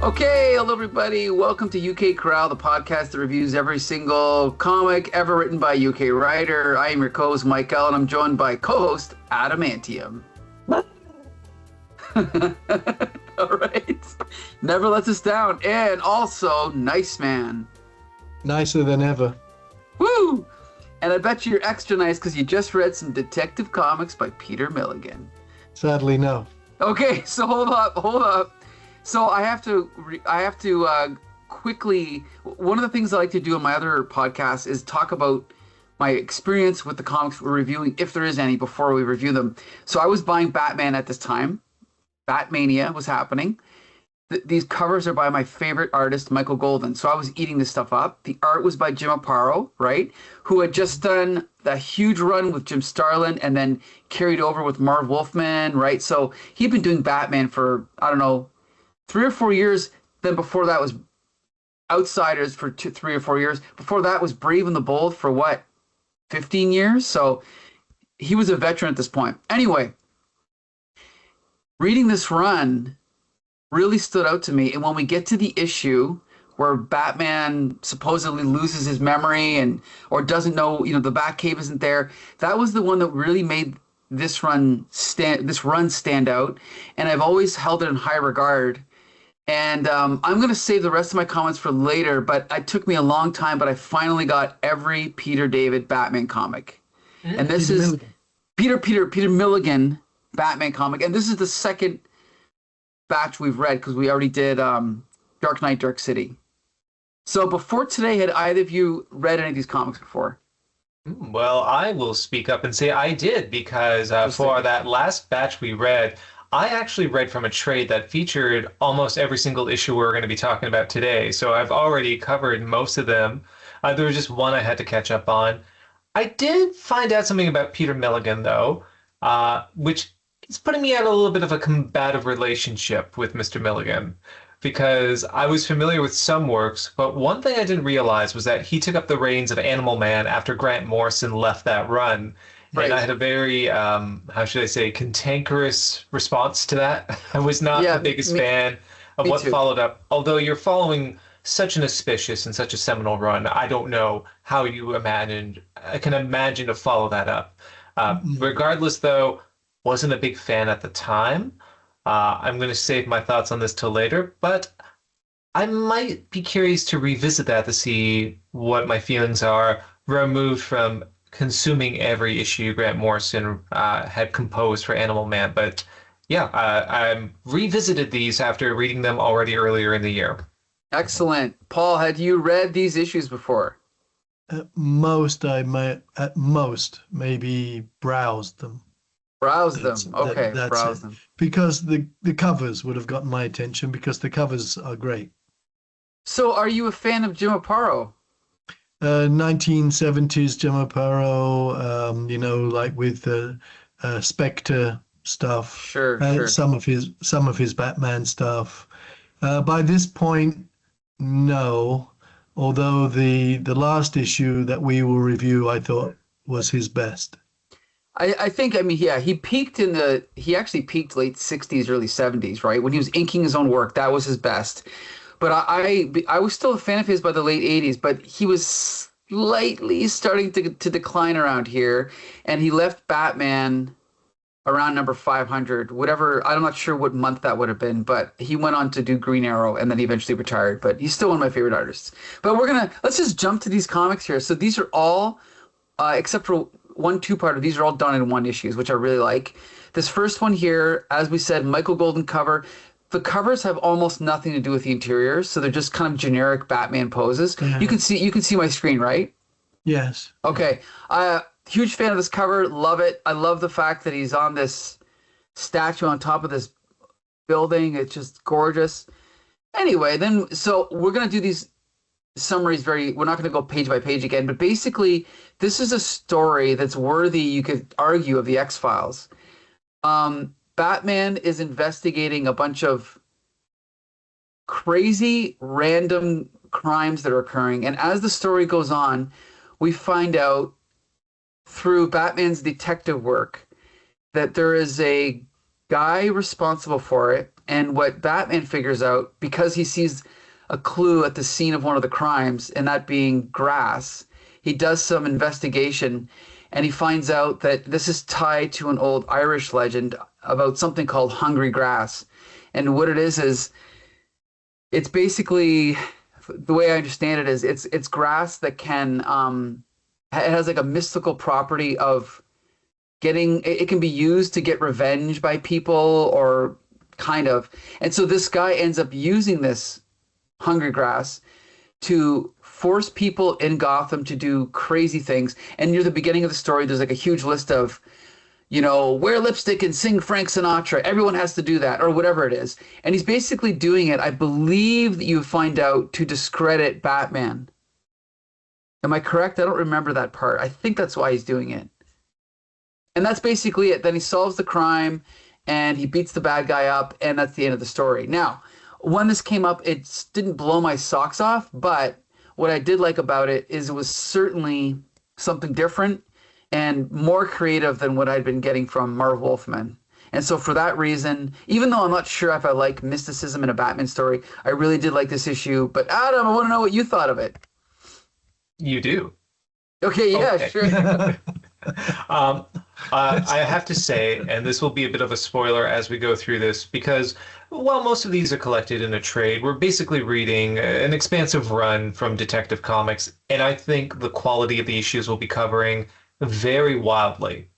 Okay, hello everybody. Welcome to UK CORRAL, the podcast that reviews every single comic ever written by a UK writer. I am your co-host Mike L, and I'm joined by co-host Adamantium. All right. Never lets us down. And also Nice Man. Nicer than ever. Woo! And I bet you're extra nice because you just read some Detective Comics by Peter Milligan. Sadly, no. Okay, so hold up. So I have to quickly. One of the things I like to do in my other podcast is talk about my experience with the comics we're reviewing, if there is any, before we review them. So I was buying Batman at this time. Batmania was happening. These covers are by my favorite artist, Michael Golden. So I was eating this stuff up. The art was by Jim Aparo, right? Who had just done a huge run with Jim Starlin and then carried over with Marv Wolfman, right? So he'd been doing Batman for, I don't know, 3 or 4 years. Then before that was Outsiders for 3 or 4 years. Before that was Brave and the Bold for what, 15 years? So he was a veteran at this point. Anyway, reading this run really stood out to me. And when we get to the issue where Batman supposedly loses his memory or doesn't know, the Batcave isn't there, that was the one that really made this run stand out. And I've always held it in high regard. And I'm going to save the rest of my comments for later, but it took me a long time, but I finally got every Peter David Batman comic. And this is Peter Milligan Batman comic. And this is the second batch we've read because we already did Dark Knight, Dark City. So before today, had either of you read any of these comics before? Well, I will speak up and say I did because for that last batch we read, I actually read from a trade that featured almost every single issue we're going to be talking about today. So I've already covered most of them. There was just one I had to catch up on. I did find out something about Peter Milligan, though, which is putting me at a little bit of a combative relationship with Mr. Milligan, because I was familiar with some works, but one thing I didn't realize was that he took up the reins of Animal Man after Grant Morrison left that run. Right. And I had a very, how should I say, cantankerous response to that. I was not the biggest fan of what followed up. Although you're following such an auspicious and such a seminal run, I don't know how you I can imagine to follow that up. Regardless, though, wasn't a big fan at the time. I'm going to save my thoughts on this till later, but I might be curious to revisit that to see what my feelings are, removed from consuming every issue Grant Morrison had composed for Animal Man. But yeah, I revisited these after reading them already earlier in the year. Excellent. Paul, had you read these issues before? At most, maybe browsed them. Browse them. Okay, browse them. Because the covers would have gotten my attention because the covers are great. So are you a fan of Jim Aparo? 1970s Jim Aparo, like with Spectre stuff. Sure. Some of his Batman stuff. By this point, no. Although the last issue that we will review, I thought was his best. I think, he actually peaked late 60s, early 70s, right? When he was inking his own work, that was his best. But I was still a fan of his by the late 80s, but he was slightly starting to decline around here. And he left Batman around number 500, whatever. I'm not sure what month that would have been, but he went on to do Green Arrow and then he eventually retired. But he's still one of my favorite artists. But let's just jump to these comics here. So these are all, except for one two-parter, these are all done in one issues, which I really like. This first one here, as we said, Michael Golden cover. The covers have almost nothing to do with the interiors, so they're just kind of generic Batman poses. Yeah. You can see my screen, right? Yes. Okay. Huge fan of this cover. Love it. I love the fact that he's on this statue on top of this building. It's just gorgeous. Anyway, so we're going to do these summaries we're not going to go page by page again, but basically this is a story that's worthy, you could argue, of the X-Files. Batman is investigating a bunch of crazy random crimes that are occurring, and as the story goes on, we find out through Batman's detective work that there is a guy responsible for it And what Batman figures out, because he sees a clue at the scene of one of the crimes, and that being grass, he does some investigation and he finds out that this is tied to an old Irish legend about something called hungry grass. And what it is it's basically, the way I understand it is it's grass that can it has like a mystical property of it can be used to get revenge by people, or kind of. And so this guy ends up using this hungry grass to force people in Gotham to do crazy things. And near the beginning of the story, there's like a huge list of, wear lipstick and sing Frank Sinatra. Everyone has to do that, or whatever it is. And he's basically doing it, I believe that you find out, to discredit Batman. Am I correct? I don't remember that part. I think that's why he's doing it. And that's basically it. Then he solves the crime and he beats the bad guy up, and that's the end of the story. Now, when this came up, it didn't blow my socks off, but what I did like about it is it was certainly something different and more creative than what I'd been getting from Marv Wolfman. And so for that reason, even though I'm not sure if I like mysticism in a Batman story, I really did like this issue. But Adam, I want to know what you thought of it. You do. Okay, yeah, Okay. sure. I have to say, and this will be a bit of a spoiler as we go through this, because while most of these are collected in a trade, we're basically reading an expansive run from Detective Comics, and I think the quality of the issues we'll be covering very wildly.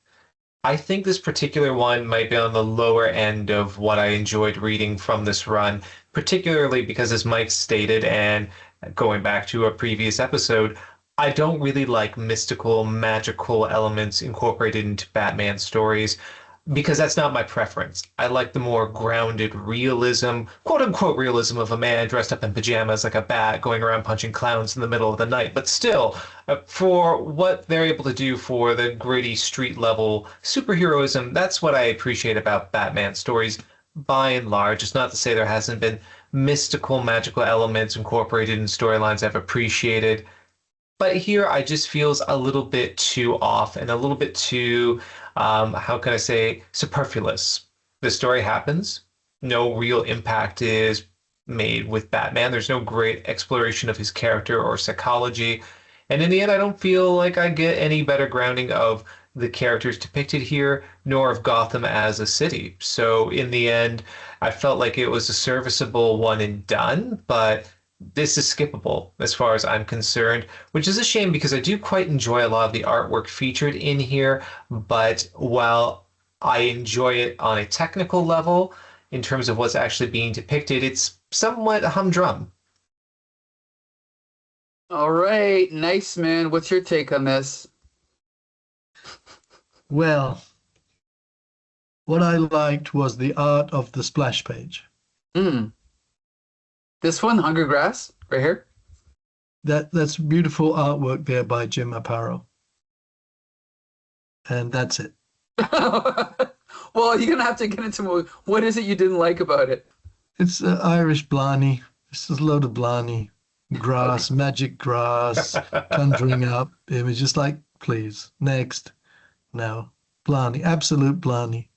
I think this particular one might be on the lower end of what I enjoyed reading from this run, particularly because, as Mike stated, and going back to a previous episode, I don't really like mystical, magical elements incorporated into Batman stories, because that's not my preference. I like the more grounded realism, quote-unquote realism, of a man dressed up in pajamas like a bat going around punching clowns in the middle of the night. But still, for what they're able to do for the gritty street-level superheroism, that's what I appreciate about Batman stories by and large. It's not to say there hasn't been mystical, magical elements incorporated in storylines I've appreciated. But here I just feels a little bit too off and a little bit too, how can I say, superfluous. The story happens. No real impact is made with Batman. There's no great exploration of his character or psychology. And in the end, I don't feel like I get any better grounding of the characters depicted here, nor of Gotham as a city. So in the end, I felt like it was a serviceable one and done, but this is skippable as far as I'm concerned, which is a shame because I do quite enjoy a lot of the artwork featured in here. But while I enjoy it on a technical level, in terms of what's actually being depicted, it's somewhat humdrum. All right, nice, man. What's your take on this? Well, what I liked was the art of the splash page. This one, Hunger Grass, right here. That's beautiful artwork there by Jim Aparo. And that's it. Well, you're gonna have to get into what is it you didn't like about it? It's Irish Blarney. It's just a load of Blarney. Grass, magic grass, conjuring up images. Like, please, next. No. Blarney, absolute Blarney.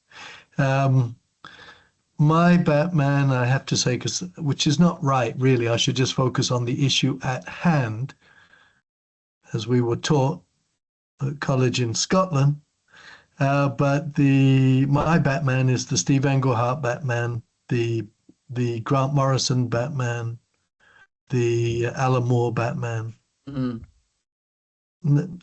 My Batman, I have to say, which is not right, really. I should just focus on the issue at hand, as we were taught at college in Scotland. But my Batman is the Steve Englehart Batman, the Grant Morrison Batman, the Alan Moore Batman.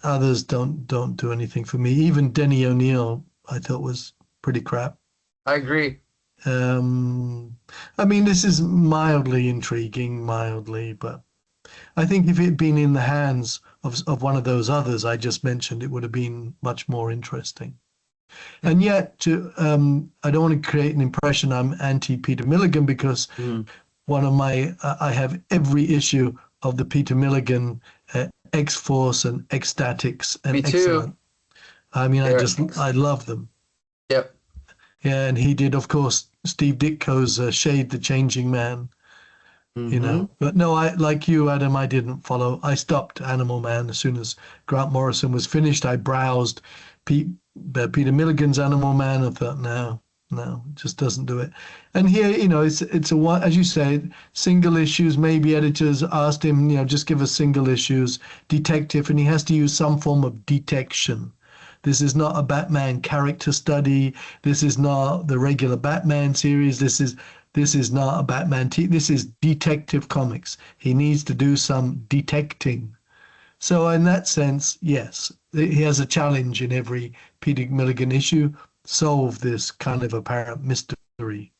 Others don't do anything for me. Even Denny O'Neil, I thought, was pretty crap. I agree. I mean, this is mildly intriguing, but I think if it had been in the hands of one of those others I just mentioned, it would have been much more interesting. And yet, I don't want to create an impression I'm anti-Peter Milligan, because I have every issue of the Peter Milligan X-Force and Ecstatics and Me too. Excellent. I mean, I love them. Yep. Yeah, and he did, of course, Steve Ditko's Shade the Changing Man, you know. But no, like you, Adam, I didn't follow. I stopped Animal Man as soon as Grant Morrison was finished. I browsed Peter Milligan's Animal Man and thought, no, No, it just doesn't do it. And here, it's a one, as you said, single issues. Maybe editors asked him, just give us single issues, detective, and he has to use some form of detection. This is not a Batman character study. This is not the regular Batman series. This is not a Batman. This is Detective Comics. He needs to do some detecting. So in that sense, yes, he has a challenge in every Peter Milligan issue. Solve this kind of apparent mystery.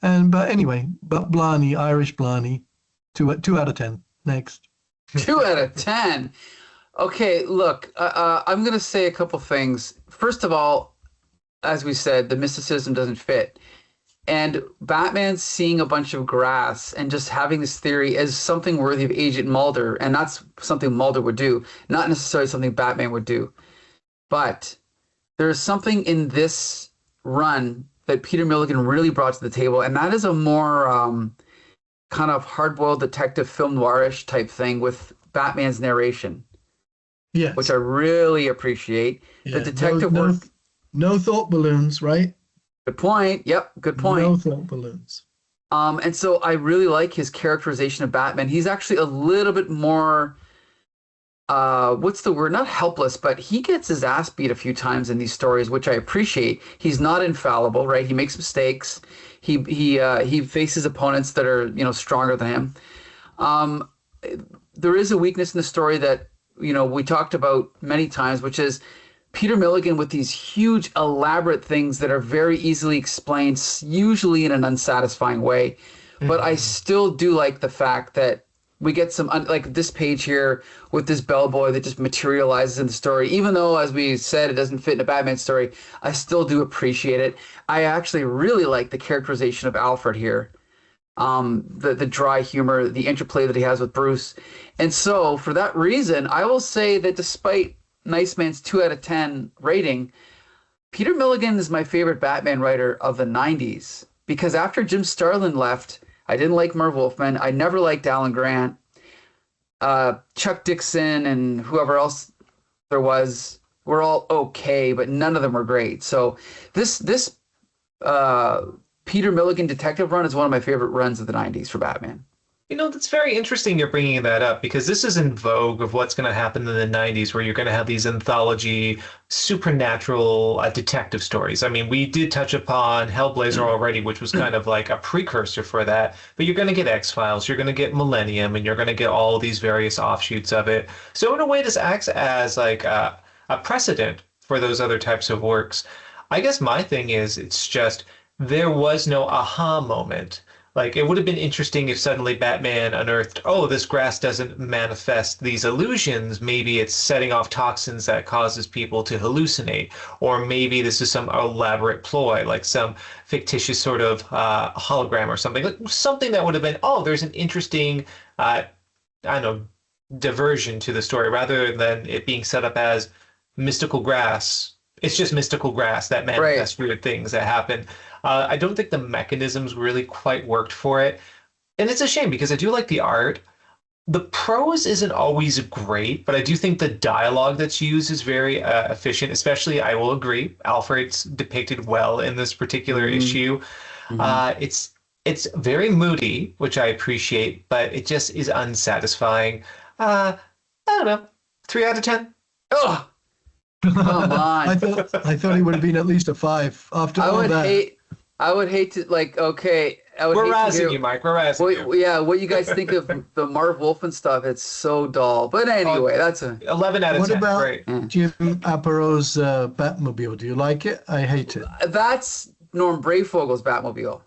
But anyway, Blarney, Irish Blarney, 2 out of 10. Next. 2 out of 10. Okay, look, I'm going to say a couple things. First of all, as we said, the mysticism doesn't fit. And Batman seeing a bunch of grass and just having this theory as something worthy of Agent Mulder, and that's something Mulder would do, not necessarily something Batman would do. But there's something in this run that Peter Milligan really brought to the table, and that is a more kind of hard-boiled detective film noirish type thing with Batman's narration. Yes. Which I really appreciate. Yeah, the detective work. No thought balloons, right? Good point. Yep, good point. No thought balloons. And so I really like his characterization of Batman. He's actually a little bit more, what's the word? Not helpless, but he gets his ass beat a few times in these stories, which I appreciate. He's not infallible, right? He makes mistakes. He faces opponents that are, stronger than him. There is a weakness in the story that, we talked about many times, which is Peter Milligan with these huge, elaborate things that are very easily explained, usually in an unsatisfying way. Mm-hmm. But I still do like the fact that we get some, like this page here with this bellboy that just materializes in the story. Even though, as we said, it doesn't fit in a Batman story, I still do appreciate it. I actually really like the characterization of Alfred here. The dry humor, the interplay that he has with Bruce. And so, for that reason, I will say that despite Nice Man's 2 out of 10 rating, Peter Milligan is my favorite Batman writer of the 90s. Because after Jim Starlin left, I didn't like Merv Wolfman. I never liked Alan Grant. Chuck Dixon and whoever else there was were all okay, but none of them were great. So this Peter Milligan detective run is one of my favorite runs of the 90s for Batman. That's very interesting you're bringing that up because this is in vogue of what's going to happen in the 90s where you're going to have these anthology supernatural detective stories. I mean, we did touch upon Hellblazer already, which was kind of like a precursor for that. But you're going to get X-Files, you're going to get Millennium, and you're going to get all these various offshoots of it. So in a way, this acts as like a precedent for those other types of works. I guess my thing is it's just there was no aha moment. Like, it would have been interesting if suddenly Batman unearthed, oh, this grass doesn't manifest these illusions. Maybe it's setting off toxins that causes people to hallucinate. Or maybe this is some elaborate ploy, like some fictitious sort of hologram or something. Like something that would have been, oh, there's an interesting, I don't know, diversion to the story, rather than it being set up as mystical grass. It's just mystical grass that manifests weird things that happen. I don't think the mechanisms really quite worked for it. And it's a shame because I do like the art. The prose isn't always great, but I do think the dialogue that's used is very efficient, especially, I will agree, Alfred's depicted well in this particular issue. Mm-hmm. It's very moody, which I appreciate, but it just is unsatisfying. I don't know, 3 out of 10. Oh, come on. I thought he would have been at least a 5 after all that. I would hate to, like, okay. We're razzing you, Mike. We're razzing you. Yeah, what you guys think of the Marv Wolfman stuff? It's so dull. But anyway, that's a 11 out of 10. What about Great. Jim Aparo's Batmobile? Do you like it? I hate it. That's Norm Brayfogel's Batmobile.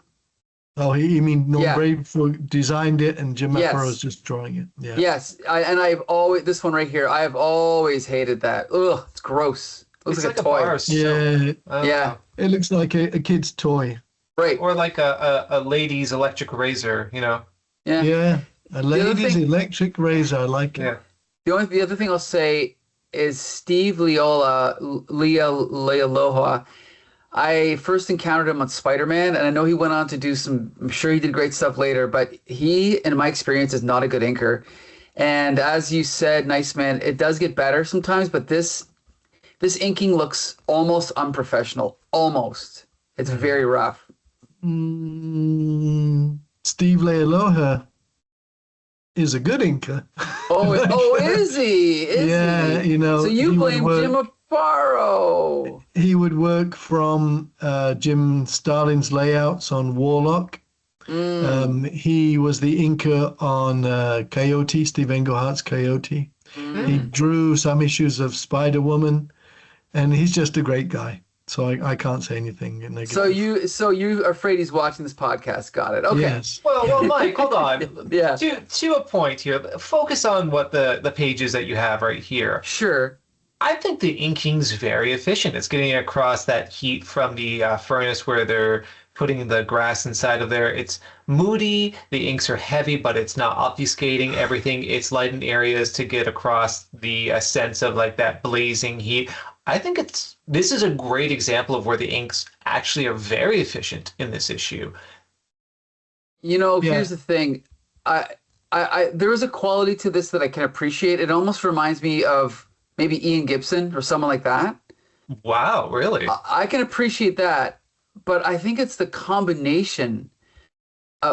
Oh, you mean Norm Brayvogel designed it and Jim Aparo's just drawing it? Yeah. Yes, I've always, this one right here, I have always hated that. Ugh, it's gross. It looks like a toy. Bar, yeah. It looks like a kid's toy. Right. Or like a lady's electric razor, Yeah. Yeah. A lady's electric razor. I like it. Yeah. The other thing I'll say is Steve Leialoha. I first encountered him on Spider-Man, and I know he went on to do I'm sure he did great stuff later, but he, in my experience, is not a good inker. And as you said, Nice Man, it does get better sometimes, but this inking looks almost unprofessional. Almost. It's very rough. Steve Leialoha is a good inker. Oh, is he? Yeah, he? you know. So you blame Jim Aparo. He would work from Jim Starlin's layouts on Warlock. He was the inker on Coyote, Steve Englehart's Coyote. He drew some issues of Spider-Woman, and he's just a great guy. So I can't say anything negative. So you are afraid he's watching this podcast? Got it. Okay. Yes. Well, Mike, hold on. Yeah. To a point here. Focus on what the pages that you have right here. Sure. I think the inking's very efficient. It's getting across that heat from the furnace where they're putting the grass inside of there. It's moody. The inks are heavy, but it's not obfuscating everything. It's light in areas to get across the sense of like that blazing heat. I think this is a great example of where the inks actually are very efficient in this issue. You know, here's the thing. There is a quality to this that I can appreciate. It almost reminds me of maybe Ian Gibson or someone like that. Wow, really? I can appreciate that, but I think it's the combination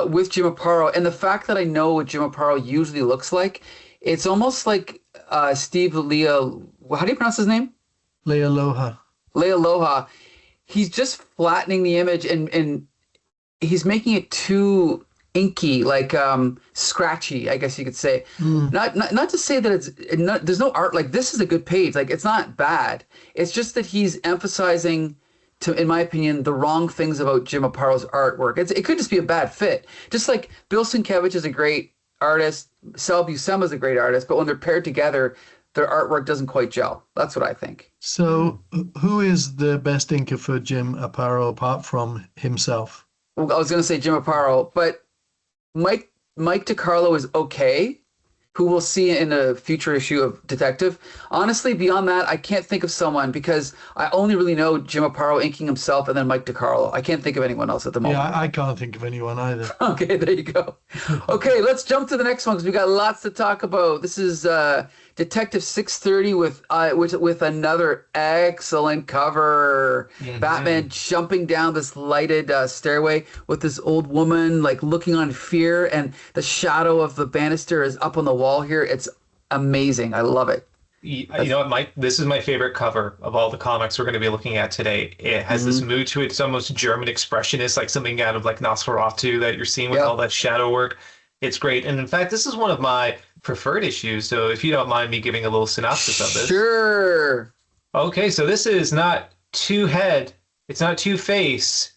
with Jim Aparo and the fact that I know what Jim Aparo usually looks like. It's almost like Steve Lea. How do you pronounce his name? Leialoha. Leialoha. He's just flattening the image and he's making it too inky, like scratchy, I guess you could say. Not to say that there's no art, like this is a good page, like it's not bad. It's just that he's emphasizing, in my opinion, the wrong things about Jim Aparo's artwork. It could just be a bad fit. Just like Bill Sienkiewicz is a great artist, Sal Buscema is a great artist, but when they're paired together, their artwork doesn't quite gel. That's what I think. So who is the best inker for Jim Aparo apart from himself? Well, I was going to say Jim Aparo, but Mike DeCarlo is okay, who we'll see in a future issue of Detective. Honestly, beyond that, I can't think of someone because I only really know Jim Aparo inking himself and then Mike DeCarlo. I can't think of anyone else at the moment. Yeah, I can't think of anyone either. Okay, there you go. Okay, let's jump to the next one because we got lots to talk about. This is Detective 630 with another excellent cover. Batman jumping down this lighted stairway with this old woman like looking on fear, and the shadow of the banister is up on the wall here. It's amazing. I love it. You know what, Mike? This is my favorite cover of all the comics we're going to be looking at today. It has this mood to it. It's almost German expressionist, like something out of like Nosferatu that you're seeing with all that shadow work. It's great. And in fact, this is one of my preferred issues. So if you don't mind me giving a little synopsis of this. Sure. Okay, so this is not Two-Head. It's not Two-Face.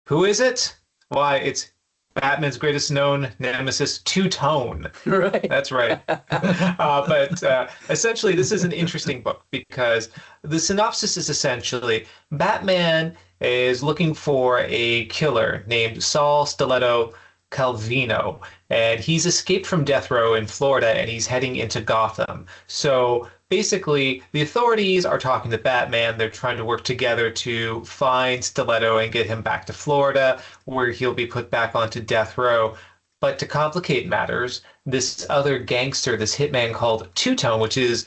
Who is it? Why, it's Batman's greatest known nemesis, Two-Tone. Right. That's right. But essentially, this is an interesting book because the synopsis is essentially Batman is looking for a killer named Saul Stiletto Calvino, and he's escaped from death row in Florida and he's heading into Gotham. So basically, the authorities are talking to Batman. They're trying to work together to find Stiletto and get him back to Florida, where he'll be put back onto death row. But to complicate matters, this other gangster, this hitman called Two-Tone, which is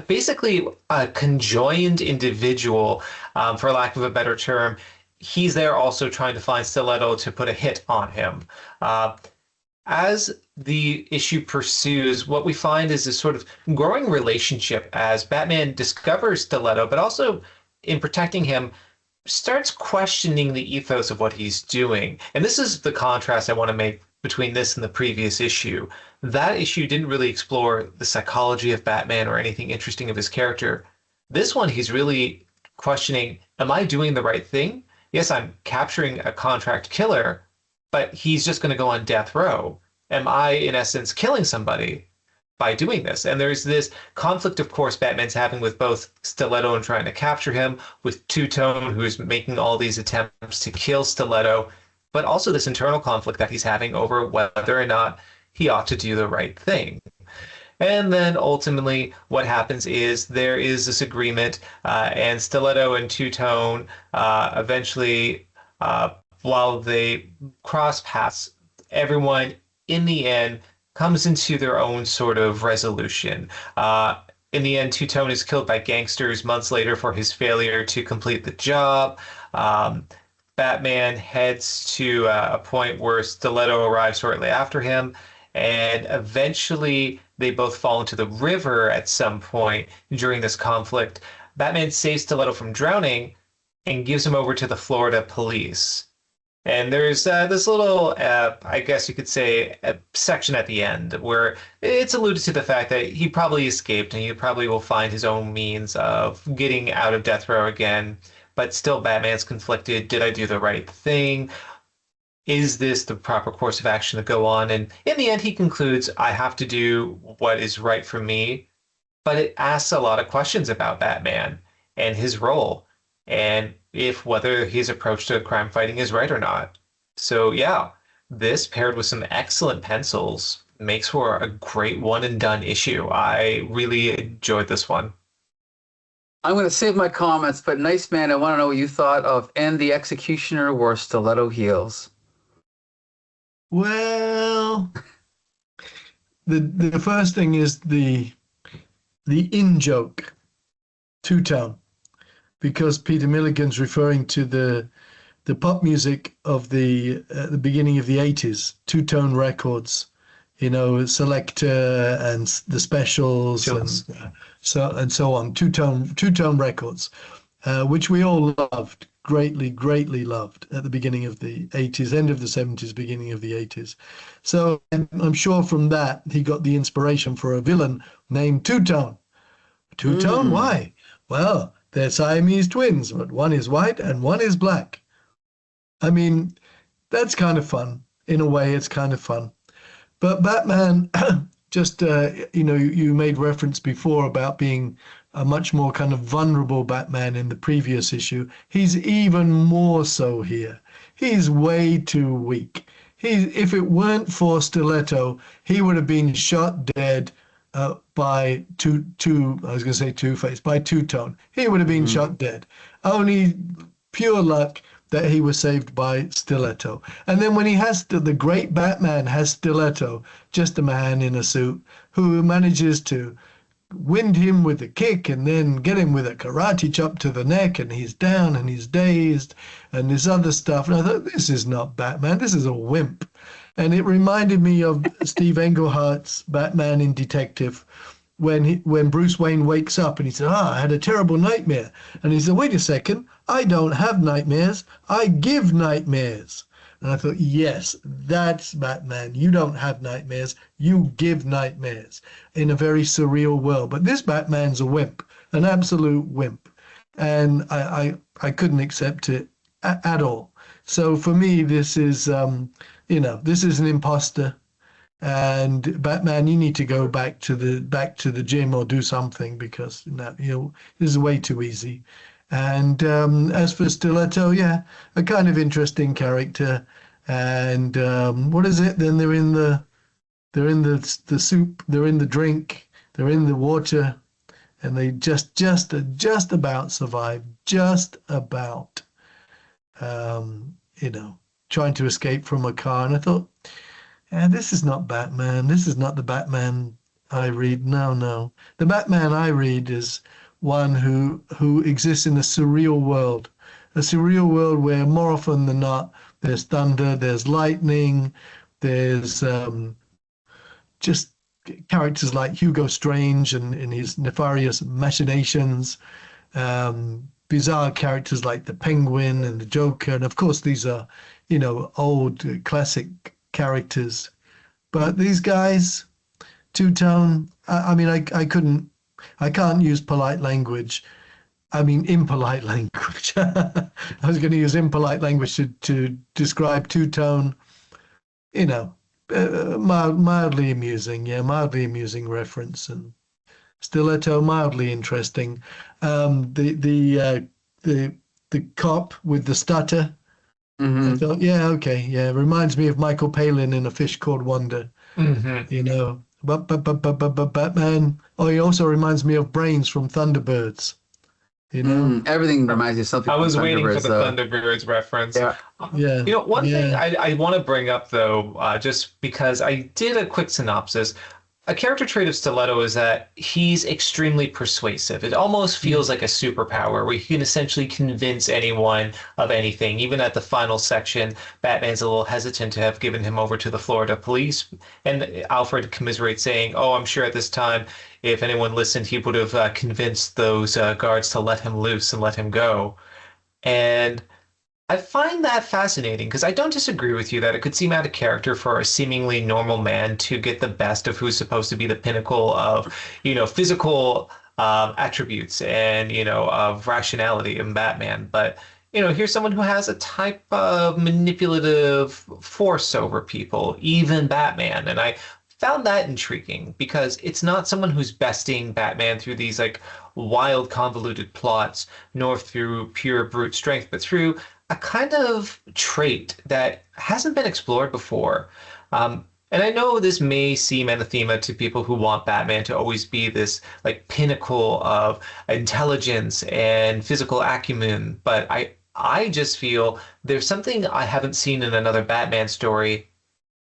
basically a conjoined individual, for lack of a better term, he's there also trying to find Stiletto to put a hit on him. As the issue pursues, what we find is this sort of growing relationship as Batman discovers Stiletto, but also in protecting him, starts questioning the ethos of what he's doing. And this is the contrast I want to make between this and the previous issue. That issue didn't really explore the psychology of Batman or anything interesting of his character. This one, he's really questioning, am I doing the right thing? Yes, I'm capturing a contract killer, but he's just going to go on death row. Am I, in essence, killing somebody by doing this? And there's this conflict, of course, Batman's having with both Stiletto and trying to capture him, with Two-Tone, who's making all these attempts to kill Stiletto, but also this internal conflict that he's having over whether or not he ought to do the right thing. And then ultimately what happens is there is this agreement, and Stiletto and Two-Tone eventually, while they cross paths, everyone in the end comes into their own sort of resolution. In the end, Two-Tone is killed by gangsters months later for his failure to complete the job. Batman heads to a point where Stiletto arrives shortly after him, and eventually they both fall into the river at some point during this conflict. Batman saves Stiletto from drowning and gives him over to the Florida police. And there's this little, I guess you could say, a section at the end where it's alluded to the fact that he probably escaped and he probably will find his own means of getting out of death row again. But still, Batman's conflicted. Did I do the right thing? Is this the proper course of action to go on? And in the end, he concludes, I have to do what is right for me. But it asks a lot of questions about Batman and his role, and if whether his approach to crime fighting is right or not. So yeah, this paired with some excellent pencils makes for a great one and done issue. I really enjoyed this one. I'm going to save my comments, but Nice Man, I want to know what you thought of And the Executioner Wore Stiletto Heels. Well, the first thing is the in-joke, two-tone, because Peter Milligan's referring to the pop music of the beginning of the 80s, two-tone records, Selector and the Specials and so on, two-tone records, which we all loved, greatly loved at the beginning of the 80s, end of the 70s, beginning of the 80s. So I'm sure from that he got the inspiration for a villain named Two-Tone. Two-Tone, why? Well, they're Siamese twins, but one is white and one is black. I mean, that's kind of fun. In a way, it's kind of fun. But Batman, just, you made reference before about being a much more kind of vulnerable Batman in the previous issue. He's even more so here. He's way too weak. If it weren't for Stiletto, he would have been shot dead by Two-Face, by Two-Tone. He would have been shot dead. Only pure luck that he was saved by Stiletto. And then when he has the great Batman has Stiletto, just a man in a suit who manages to wind him with a kick and then get him with a karate chop to the neck, and he's down and he's dazed and this other stuff. And I thought, this is not Batman, this is a wimp. And it reminded me of Steve Englehart's Batman in Detective, when Bruce Wayne wakes up and he said, I had a terrible nightmare. And he said, wait a second, I don't have nightmares, I give nightmares. And I thought, yes, that's Batman. You don't have nightmares, you give nightmares in a very surreal world. But this Batman's a wimp, an absolute wimp. And I couldn't accept it at all. So for me, this is, this is an imposter. And Batman, you need to go back to the gym or do something, because this is way too easy. And as for Stiletto, yeah, a kind of interesting character. And what is it? Then they're in the soup, they're in the drink, they're in the water, and they just about survive, just about, trying to escape from a car. And I thought, this is not Batman. This is not the Batman I read. No. The Batman I read is one who exists in a surreal world where more often than not, there's thunder, there's lightning, there's just characters like Hugo Strange and his nefarious machinations, bizarre characters like the Penguin and the Joker. And of course, these are, old classic characters. But these guys, Two-Tone, I can't use polite language. I mean, impolite language. I was going to use impolite language to describe Two-Tone, mildly amusing. Yeah, mildly amusing reference. And Stiletto, mildly interesting. The cop with the stutter. I thought, reminds me of Michael Palin in A Fish Called Wanda. But Batman. Oh, he also reminds me of Brains from Thunderbirds. Everything reminds you of something. I was from waiting for the though. Thunderbirds reference. Yeah. One thing I want to bring up, though, just because I did a quick synopsis. a character trait of Stiletto is that he's extremely persuasive. It almost feels like a superpower where he can essentially convince anyone of anything. Even at the final section, Batman's a little hesitant to have given him over to the Florida police. And Alfred commiserates, saying, "Oh, I'm sure at this time, if anyone listened, he would have convinced those guards to let him loose and let him go." And I find that fascinating because I don't disagree with you that it could seem out of character for a seemingly normal man to get the best of who's supposed to be the pinnacle of, physical attributes and, of rationality in Batman. But, here's someone who has a type of manipulative force over people, even Batman. And I found that intriguing because it's not someone who's besting Batman through these like wild, convoluted plots, nor through pure brute strength, but through a kind of trait that hasn't been explored before. And I know this may seem anathema to people who want Batman to always be this like pinnacle of intelligence and physical acumen, but I just feel there's something I haven't seen in another Batman story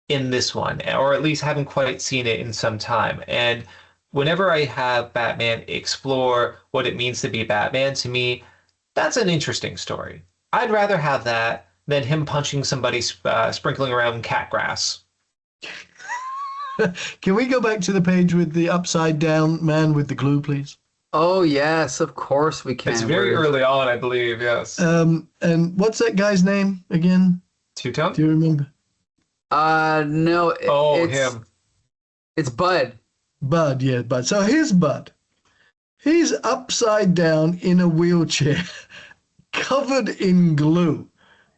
in this one, or at least haven't quite seen it in some time. And whenever I have Batman explore what it means to be Batman, to me, that's an interesting story. I'd rather have that than him punching somebody sprinkling around cat grass. Can we go back to the page with the upside down man with the glue, please? Oh yes, of course we can. It's very early on, I believe, yes. And what's that guy's name again? Two-Tone? Do you remember? No. Him. It's Bud. Bud, yeah, Bud. So here's Bud. He's upside down in a wheelchair, covered in glue.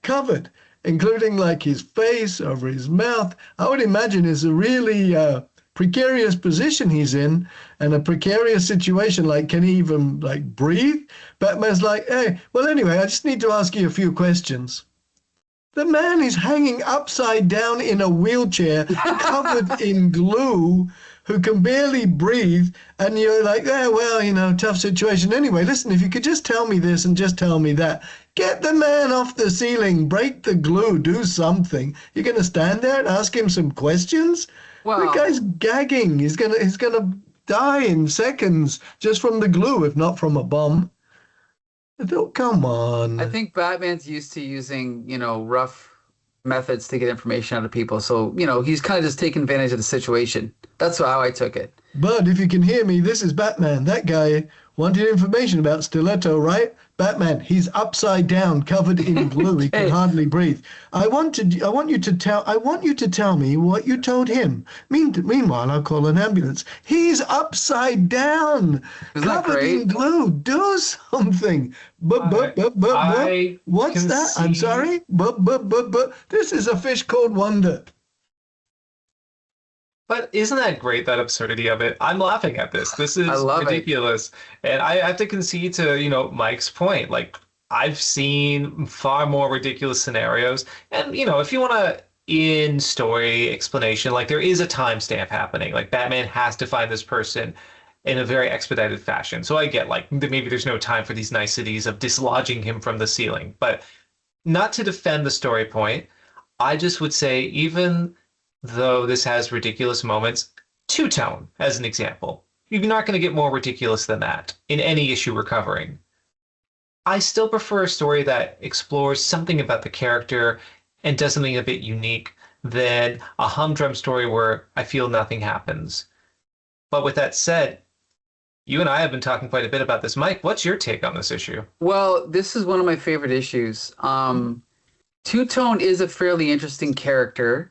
Covered, including like his face, over his mouth. I would imagine it's a really precarious position he's in and a precarious situation. Like, can he even like breathe? Batman's like, hey, well, anyway, I just need to ask you a few questions. The man is hanging upside down in a wheelchair, covered in glue, who can barely breathe, and you're like, oh, well, tough situation. Anyway, listen, if you could just tell me this and just tell me that. Get the man off the ceiling, break the glue, do something. You're going to stand there and ask him some questions? Well, The guy's gagging. He's gonna die in seconds just from the glue, if not from a bomb. I thought, come on. I think Batman's used to using, rough methods to get information out of people. So, he's kind of just taking advantage of the situation. That's how I took it. Bud, if you can hear me, this is Batman. That guy wanted information about Stiletto, right? Batman, he's upside down, covered in glue. He can hardly breathe. I want you to tell me what you told him. Meanwhile, I'll call an ambulance. He's upside down, covered in glue. Do something. What's that? I'm sorry. This is a fish called Wonder. But isn't that great, that absurdity of it? I'm laughing at this. This is ridiculous. And I have to concede to, Mike's point. Like, I've seen far more ridiculous scenarios. And, if you want to in-story explanation, like, there is a timestamp happening. Like, Batman has to find this person in a very expedited fashion. So I get, like, maybe there's no time for these niceties of dislodging him from the ceiling. But not to defend the story point, I just would say even though this has ridiculous moments, Two-Tone, as an example. You're not going to get more ridiculous than that in any issue we're covering. I still prefer a story that explores something about the character and does something a bit unique than a humdrum story where I feel nothing happens. But with that said, you and I have been talking quite a bit about this. Mike, what's your take on this issue? Well, this is one of my favorite issues. Two-Tone is a fairly interesting character.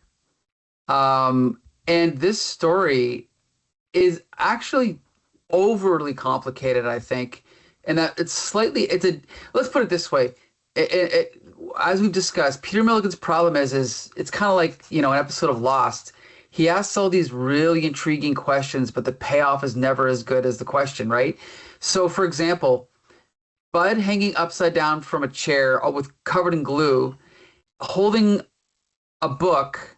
And this story is actually overly complicated, I think, and that let's put it this way. As we've discussed, Peter Milligan's problem is it's kind of like, an episode of Lost. He asks all these really intriguing questions, but the payoff is never as good as the question, right? So, for example, Bud hanging upside down from a chair covered in glue, holding a book,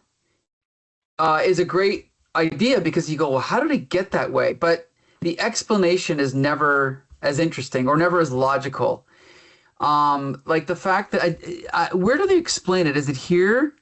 is a great idea because you go, well, how did it get that way? But the explanation is never as interesting or never as logical. Like the fact that where do they explain it? Is it here?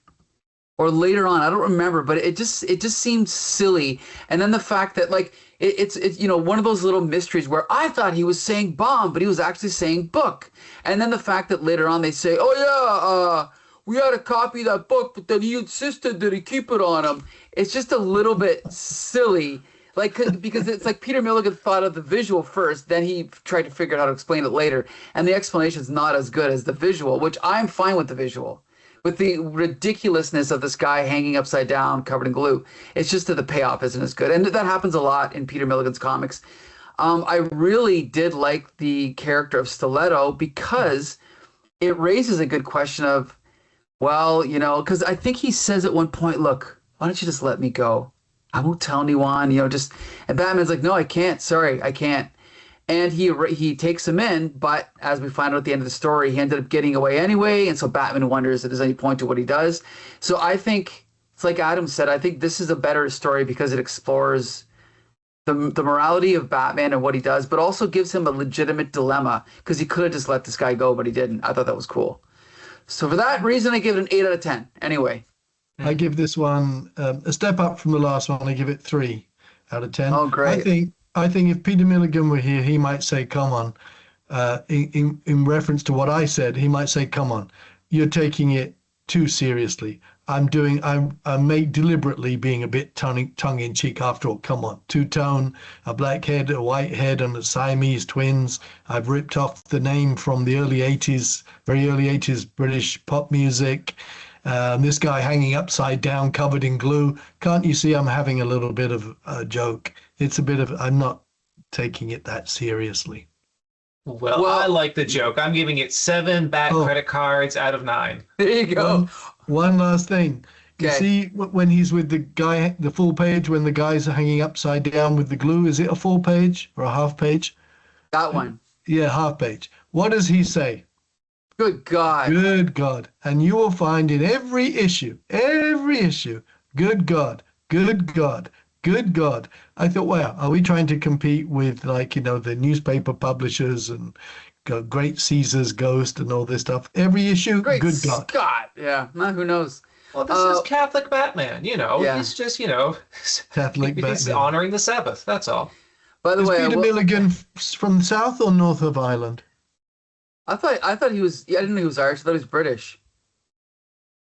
or later on. I don't remember, but it just seemed silly. And then the fact that like it's one of those little mysteries where I thought he was saying bomb, but he was actually saying book. And then the fact that later on they say, oh yeah, we had to copy that book, but then he insisted that he keep it on him. It's just a little bit silly. Like, because it's like Peter Milligan thought of the visual first, then he tried to figure out how to explain it later, and the explanation is not as good as the visual, which I'm fine with the visual. With the ridiculousness of this guy hanging upside down, covered in glue, it's just that the payoff isn't as good, and that happens a lot in Peter Milligan's comics. I really did like the character of Stiletto because it raises a good question of, well, because I think he says at one point, look, why don't you just let me go? I won't tell anyone, and Batman's like, no, I can't. Sorry, I can't. And he takes him in, but as we find out at the end of the story, he ended up getting away anyway. And so Batman wonders if there's any point to what he does. So I think it's like Adam said, I think this is a better story because it explores the morality of Batman and what he does, but also gives him a legitimate dilemma because he could have just let this guy go, but he didn't. I thought that was cool. So for that reason, I give it an 8 out of 10. Anyway. I give this one a step up from the last one. I give it 3 out of 10. Oh, great. I think if Peter Milligan were here, he might say, come on. In reference to what I said, he might say, come on, you're taking it too seriously. I'm deliberately being a bit tongue in cheek after all. Come on, two-tone, a black head, a white head, and the Siamese twins. I've ripped off the name from the early 80s, very early 80s British pop music. This guy hanging upside down, covered in glue. Can't you see I'm having a little bit of a joke? I'm not taking it that seriously. Well, I like the joke. I'm giving it 7 bad credit cards out of 9. There you go. One last thing. You Okay. see when he's with the guy, the full page, when the guy's hanging upside down with the glue, is it a full page or a half page? That one. Yeah, half page. What does he say? Good God. Good God. And you will find in every issue, good God, good God, good God. I thought, wow, are we trying to compete with the newspaper publishers and Great Caesar's Ghost and all this stuff? Every issue, Great good God. Scott. Yeah. Who knows? Well, this is Catholic Batman, Yeah. He's just, Catholic he's Batman. honoring the Sabbath, that's all. By the Is way, Peter Milligan from the south or north of Ireland? I thought he was. Yeah, I didn't know he was Irish. I thought he was British.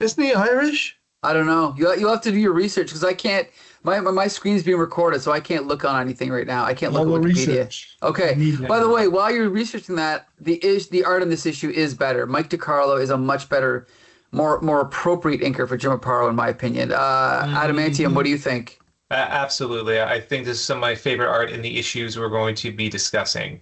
Isn't he Irish? I don't know. You'll have to do your research because I can't. My screen's being recorded, so I can't look on anything right now. I can't look at Wikipedia. Research. Okay. By the way, while you're researching that, the art in this issue is better. Mike DeCarlo is a much better, more appropriate inker for Jim Aparo, in my opinion. Adamantium, what do you think? Absolutely. I think this is some of my favorite art in the issues we're going to be discussing.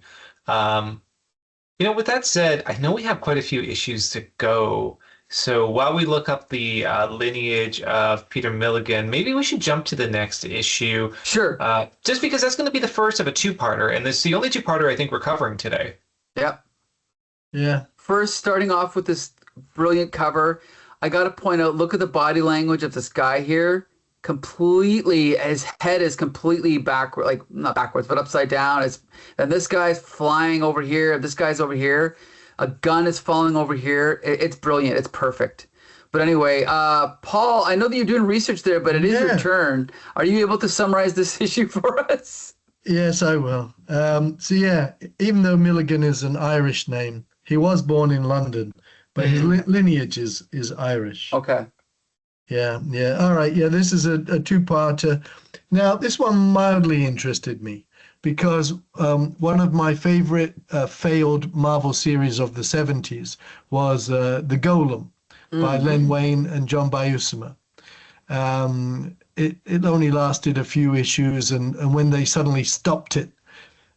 With that said, I know we have quite a few issues to go. So while we look up the lineage of Peter Milligan, maybe we should jump to the next issue. Sure. Just because that's going to be the first of a two-parter, and this is the only two-parter I think we're covering today. Yep. Yeah. First, starting off with this brilliant cover, I got to point out, look at the body language of this guy here. Completely, his head is completely backward, like not backwards, but upside down. And this guy's flying over here. This guy's over here. A gun is falling over here. It's brilliant. It's perfect. But anyway, Paul, I know that you're doing research there, but it is your turn. Are you able to summarize this issue for us? Yes, I will. Even though Milligan is an Irish name, he was born in London, but his lineage is Irish. Okay. Yeah. All right. Yeah, this is a two-parter. Now, this one mildly interested me because one of my favorite failed Marvel series of the 70s was The Golem by Len Wein and John Buscema. It only lasted a few issues, and when they suddenly stopped it,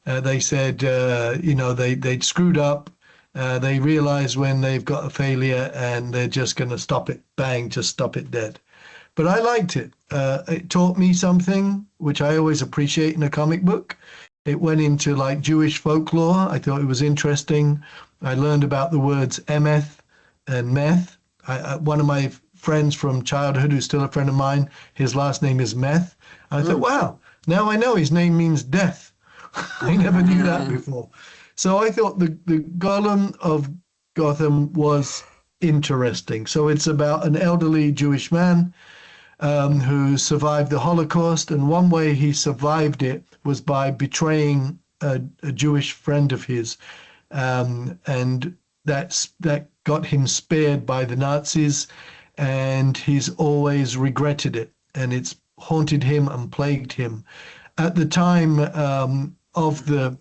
they said, they'd screwed up. They realize when they've got a failure and they're just going to stop it, bang, just stop it dead. But I liked it. It taught me something, which I always appreciate in a comic book. It went into like Jewish folklore. I thought it was interesting. I learned about the words emeth and meth. One of my friends from childhood, who's still a friend of mine, his last name is Meth. I thought, wow, now I know his name means death. I never knew that before. So I thought the Golem of Gotham was interesting. So it's about an elderly Jewish man who survived the Holocaust, and one way he survived it was by betraying a Jewish friend of his, and that got him spared by the Nazis, and he's always regretted it, and it's haunted him and plagued him. At the time of the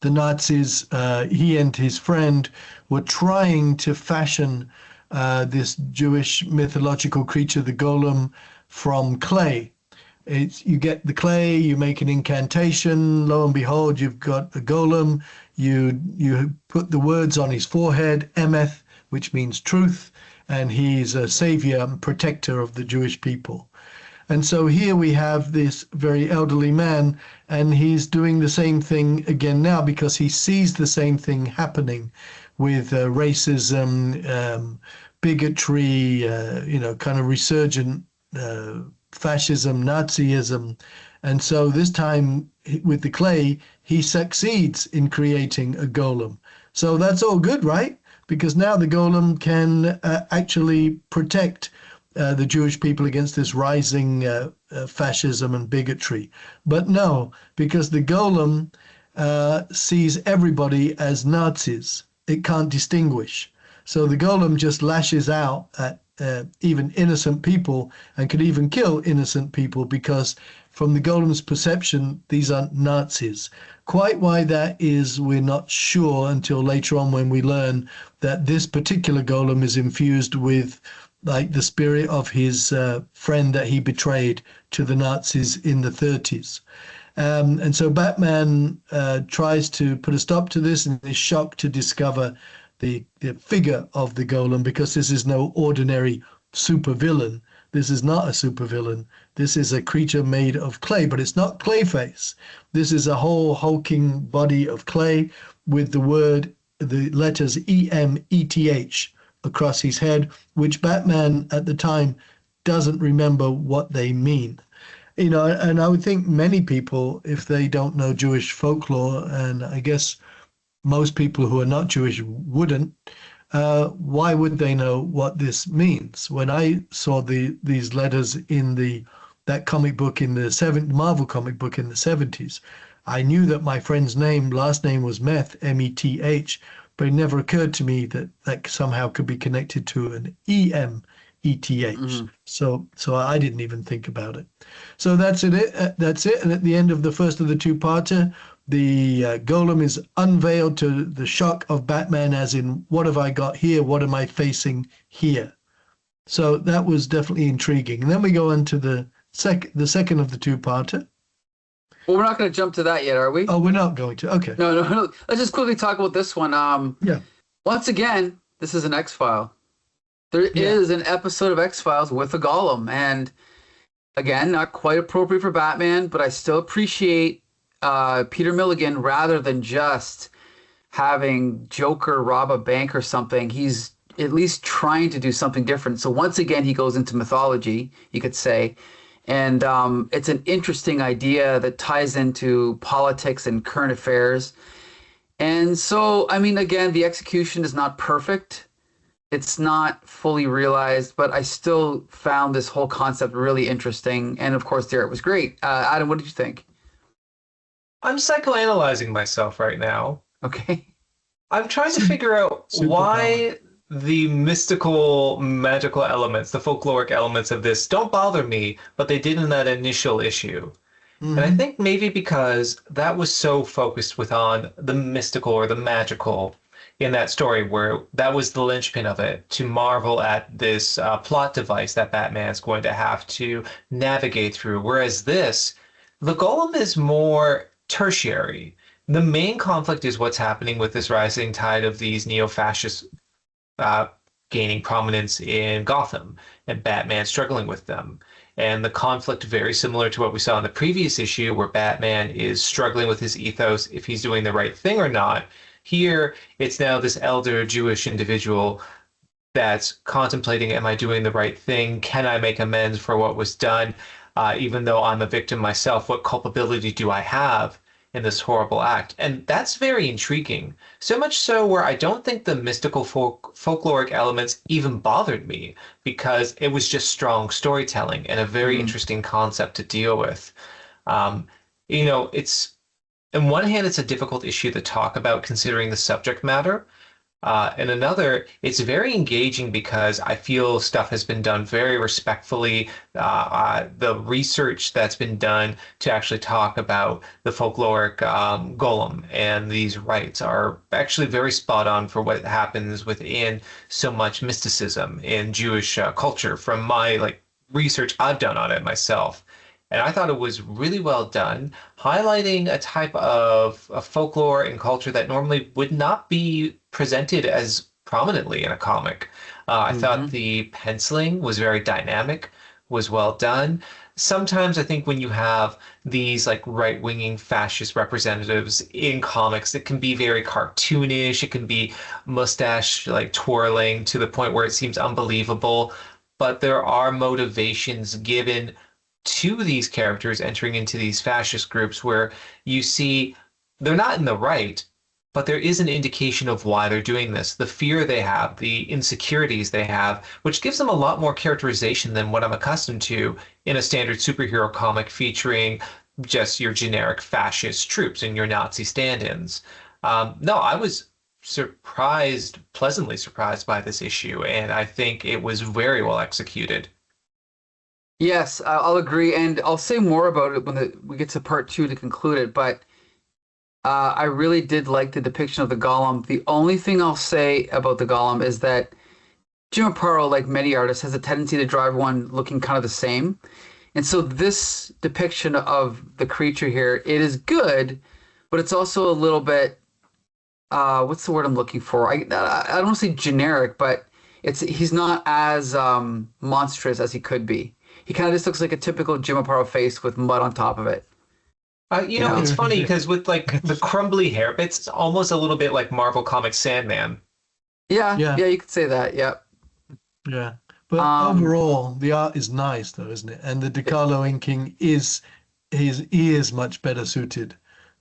Nazis, he and his friend were trying to fashion this Jewish mythological creature, the golem, from clay. You get the clay, you make an incantation, lo and behold, you've got a golem. You put the words on his forehead, Emeth, which means truth, and he's a savior and protector of the Jewish people. And so here we have this very elderly man, and he's doing the same thing again now because he sees the same thing happening with racism, bigotry, kind of resurgent fascism, Nazism. And so this time with the clay, he succeeds in creating a golem. So that's all good, right? Because now the golem can actually protect the Jewish people against this rising fascism and bigotry. But no, because the golem sees everybody as Nazis. It can't distinguish. So the golem just lashes out at even innocent people and could even kill innocent people because from the golem's perception, these are Nazis. Quite why that is, we're not sure until later on when we learn that this particular golem is infused with like the spirit of his friend that he betrayed to the Nazis in the 30s. And so Batman tries to put a stop to this and is shocked to discover the figure of the golem, because this is no ordinary supervillain. This is not a supervillain. This is a creature made of clay, but it's not Clayface. This is a whole hulking body of clay with the letters EMETH across his head, which Batman at the time doesn't remember what they mean. And I would think many people, if they don't know Jewish folklore, and I guess most people who are not Jewish wouldn't, why would they know what this means? When I saw these letters in that comic book in the Marvel comic book in the 70s, I knew that my friend's last name was Meth, M-E-T-H, but it never occurred to me that somehow could be connected to an E-M-E-T-H. Mm-hmm. So I didn't even think about it. So that's it. That's it. And at the end of the first of the two-parter, the golem is unveiled to the shock of Batman, as in, what have I got here? What am I facing here? So that was definitely intriguing. And then we go on to the second of the two-parter. Well, we're not going to jump to that yet, are we? Oh, we're not going to. Okay. No. Let's just quickly talk about this one. Yeah. Once again, this is an X-File. There is an episode of X-Files with a golem, and again, not quite appropriate for Batman, but I still appreciate Peter Milligan, rather than just having Joker rob a bank or something. He's at least trying to do something different. So once again, he goes into mythology, you could say. And it's an interesting idea that ties into politics and current affairs. And so, I mean, again, the execution is not perfect. It's not fully realized, but I still found this whole concept really interesting. And of course, there it was great. Adam, what did you think? I'm psychoanalyzing myself right now. Okay. I'm trying to figure out why the mystical, magical elements, the folkloric elements of this don't bother me, but they did in that initial issue. Mm-hmm. And I think maybe because that was so focused on the mystical or the magical in that story, where that was the linchpin of it, to marvel at this plot device that Batman's going to have to navigate through. Whereas the golem is more tertiary. The main conflict is what's happening with this rising tide of these neo-fascists gaining prominence in Gotham, and Batman struggling with them. And the conflict, very similar to what we saw in the previous issue, where Batman is struggling with his ethos, if he's doing the right thing or not. Here, it's now this elder Jewish individual that's contemplating, am I doing the right thing? Can I make amends for what was done? Even though I'm a victim myself, what culpability do I have? in this horrible act. And that's very intriguing. So much so where I don't think the mystical folkloric elements even bothered me because it was just strong storytelling and a very interesting concept to deal with. It's on one hand, it's a difficult issue to talk about considering the subject matter. And another, it's very engaging because I feel stuff has been done very respectfully. The research that's been done to actually talk about the folkloric golem and these rites are actually very spot on for what happens within so much mysticism in Jewish culture from my research I've done on it myself. And I thought it was really well done, highlighting a type of folklore and culture that normally would not be presented as prominently in a comic. I thought the penciling was very dynamic, was well done. Sometimes I think when you have these right-winging fascist representatives in comics, it can be very cartoonish. It can be mustache twirling to the point where it seems unbelievable. But there are motivations given to these characters entering into these fascist groups where you see they're not in the right, but there is an indication of why they're doing this, the fear they have, the insecurities they have, which gives them a lot more characterization than what I'm accustomed to in a standard superhero comic featuring just your generic fascist troops and your Nazi stand-ins. No, I was pleasantly surprised by this issue, and I think it was very well executed. Yes, I'll agree, and I'll say more about it when we get to part 2 to conclude it. But I really did like the depiction of the golem. The only thing I'll say about the golem is that Jim Aparo, like many artists, has a tendency to draw everyone looking kind of the same. And so this depiction of the creature here, it is good, but it's also a little bit, what's the word I'm looking for? I don't want to say generic, but he's not as monstrous as he could be. He kind of just looks like a typical Jim Aparo face with mud on top of it. It's funny because with the crumbly hair bits, it's almost a little bit like Marvel Comics Sandman. Yeah, you could say that. Yep. Yeah, but overall, the art is nice, though, isn't it? And the DeCarlo inking is much better suited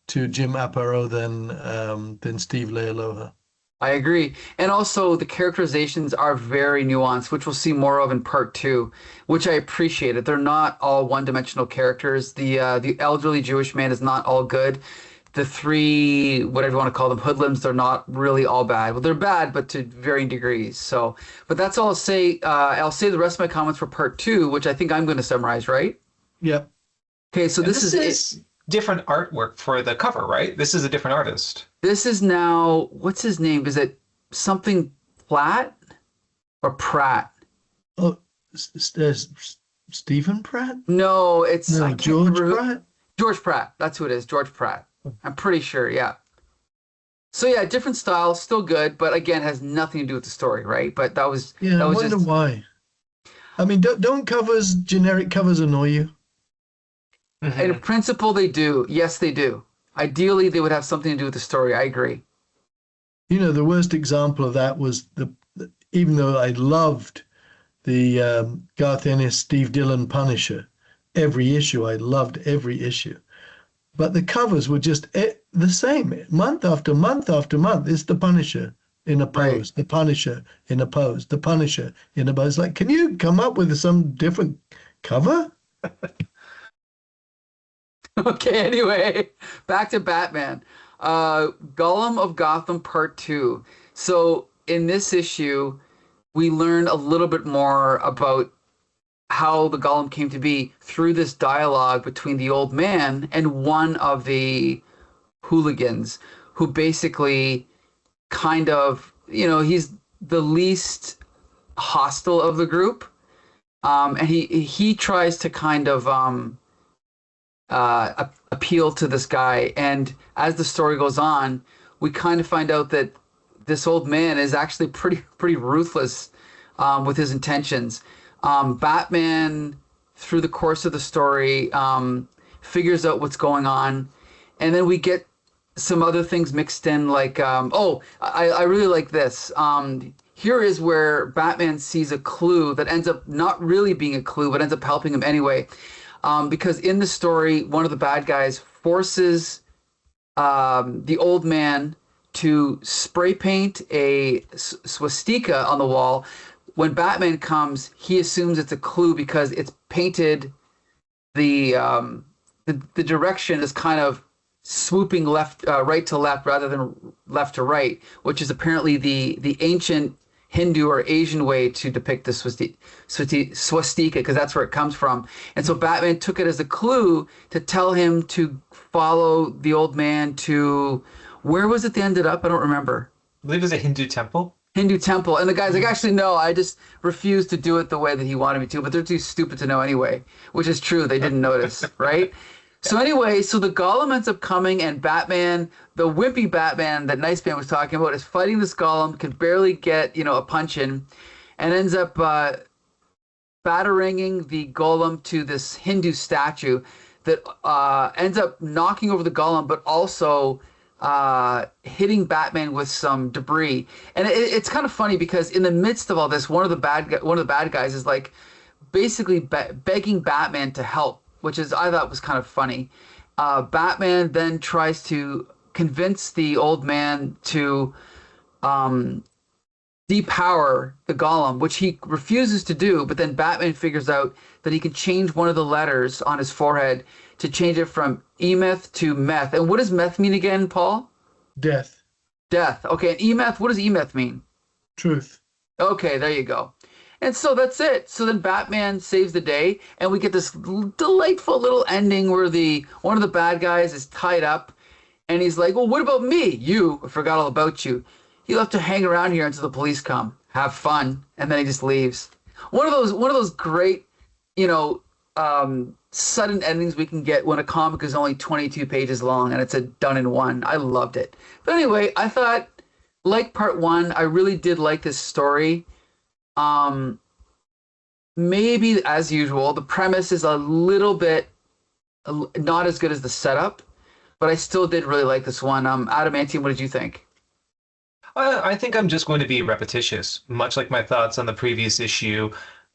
to Jim Aparo than Steve Leialoha. I agree. And also the characterizations are very nuanced, which we'll see more of in part 2, which I appreciated. They're not all one-dimensional characters. The elderly Jewish man is not all good. The 3, whatever you want to call them, hoodlums, they're not really all bad. Well, they're bad, but to varying degrees. So, but that's all I'll say. I'll say the rest of my comments for part 2, which I think I'm going to summarize, right? Yep. Okay, so this is different artwork for the cover, right? This is a different artist. This is now, what's his name? Is it something Platt or Pratt? Oh, Stephen Pratt? No, it's George Pratt. George Pratt. That's who it is. George Pratt. I'm pretty sure. Yeah. So yeah, different style, still good, but again, has nothing to do with the story, right? But that was I wonder why. I mean, don't generic covers annoy you? Mm-hmm. In principle, they do. Yes, they do. Ideally, they would have something to do with the story. I agree. The worst example of that was even though I loved the Garth Ennis, Steve Dillon Punisher, every issue, I loved every issue. But the covers were just the same, month after month after month. It's the Punisher in a pose, right. The Punisher in a pose, the Punisher in a pose. Like, can you come up with some different cover? Okay, anyway, back to Batman. Golem of Gotham Part 2. So in this issue, we learn a little bit more about how the Golem came to be through this dialogue between the old man and one of the hooligans, who basically kind of, he's the least hostile of the group. And he tries to kind of appeal to this guy, and as the story goes on, we kind of find out that this old man is actually pretty ruthless with his intentions. Batman, through the course of the story, figures out what's going on, and then we get some other things mixed in, like I really like this. Here is where Batman sees a clue that ends up not really being a clue, but ends up helping him anyway. Because in the story, one of the bad guys forces the old man to spray paint a swastika on the wall. When Batman comes, he assumes it's a clue because it's painted the direction is kind of swooping left right to left rather than left to right, which is apparently the ancient Hindu or Asian way to depict the swastika, because that's where it comes from. And so Batman took it as a clue to tell him to follow the old man to, where was it they ended up? I don't remember. I believe it was a Hindu temple. Hindu temple. And the guy's like, actually, no, I just refused to do it the way that he wanted me to, but they're too stupid to know anyway, which is true. They didn't notice, right? So anyway, so the Golem ends up coming, and Batman, the wimpy Batman that Nice Man was talking about, is fighting this Golem, can barely get, a punch in, and ends up bataranging the Golem to this Hindu statue that ends up knocking over the Golem, but also hitting Batman with some debris. And it's kind of funny because in the midst of all this, one of the bad guys is like basically begging Batman to help, which is, I thought, was kind of funny. Batman then tries to convince the old man to depower the Golem, which he refuses to do. But then Batman figures out that he can change one of the letters on his forehead to change it from Emeth to Meth. And what does Meth mean again, Paul? Death. Death. Okay, and Emeth, what does Emeth mean? Truth. Okay, there you go. And so that's it. So then Batman saves the day, and we get this delightful little ending where one of the bad guys is tied up, and he's like, "Well, what about me? I forgot all about you. You'll have to hang around here until the police come. Have fun." And then he just leaves. One of those great, sudden endings we can get when a comic is only 22 pages long and it's a done in one. I loved it. But anyway, I thought, like part one, I really did like this story. Maybe as usual, the premise is a little bit not as good as the setup, but I still did really like this one. Adamantium, what did you think? I think I'm just going to be repetitious, much like my thoughts on the previous issue.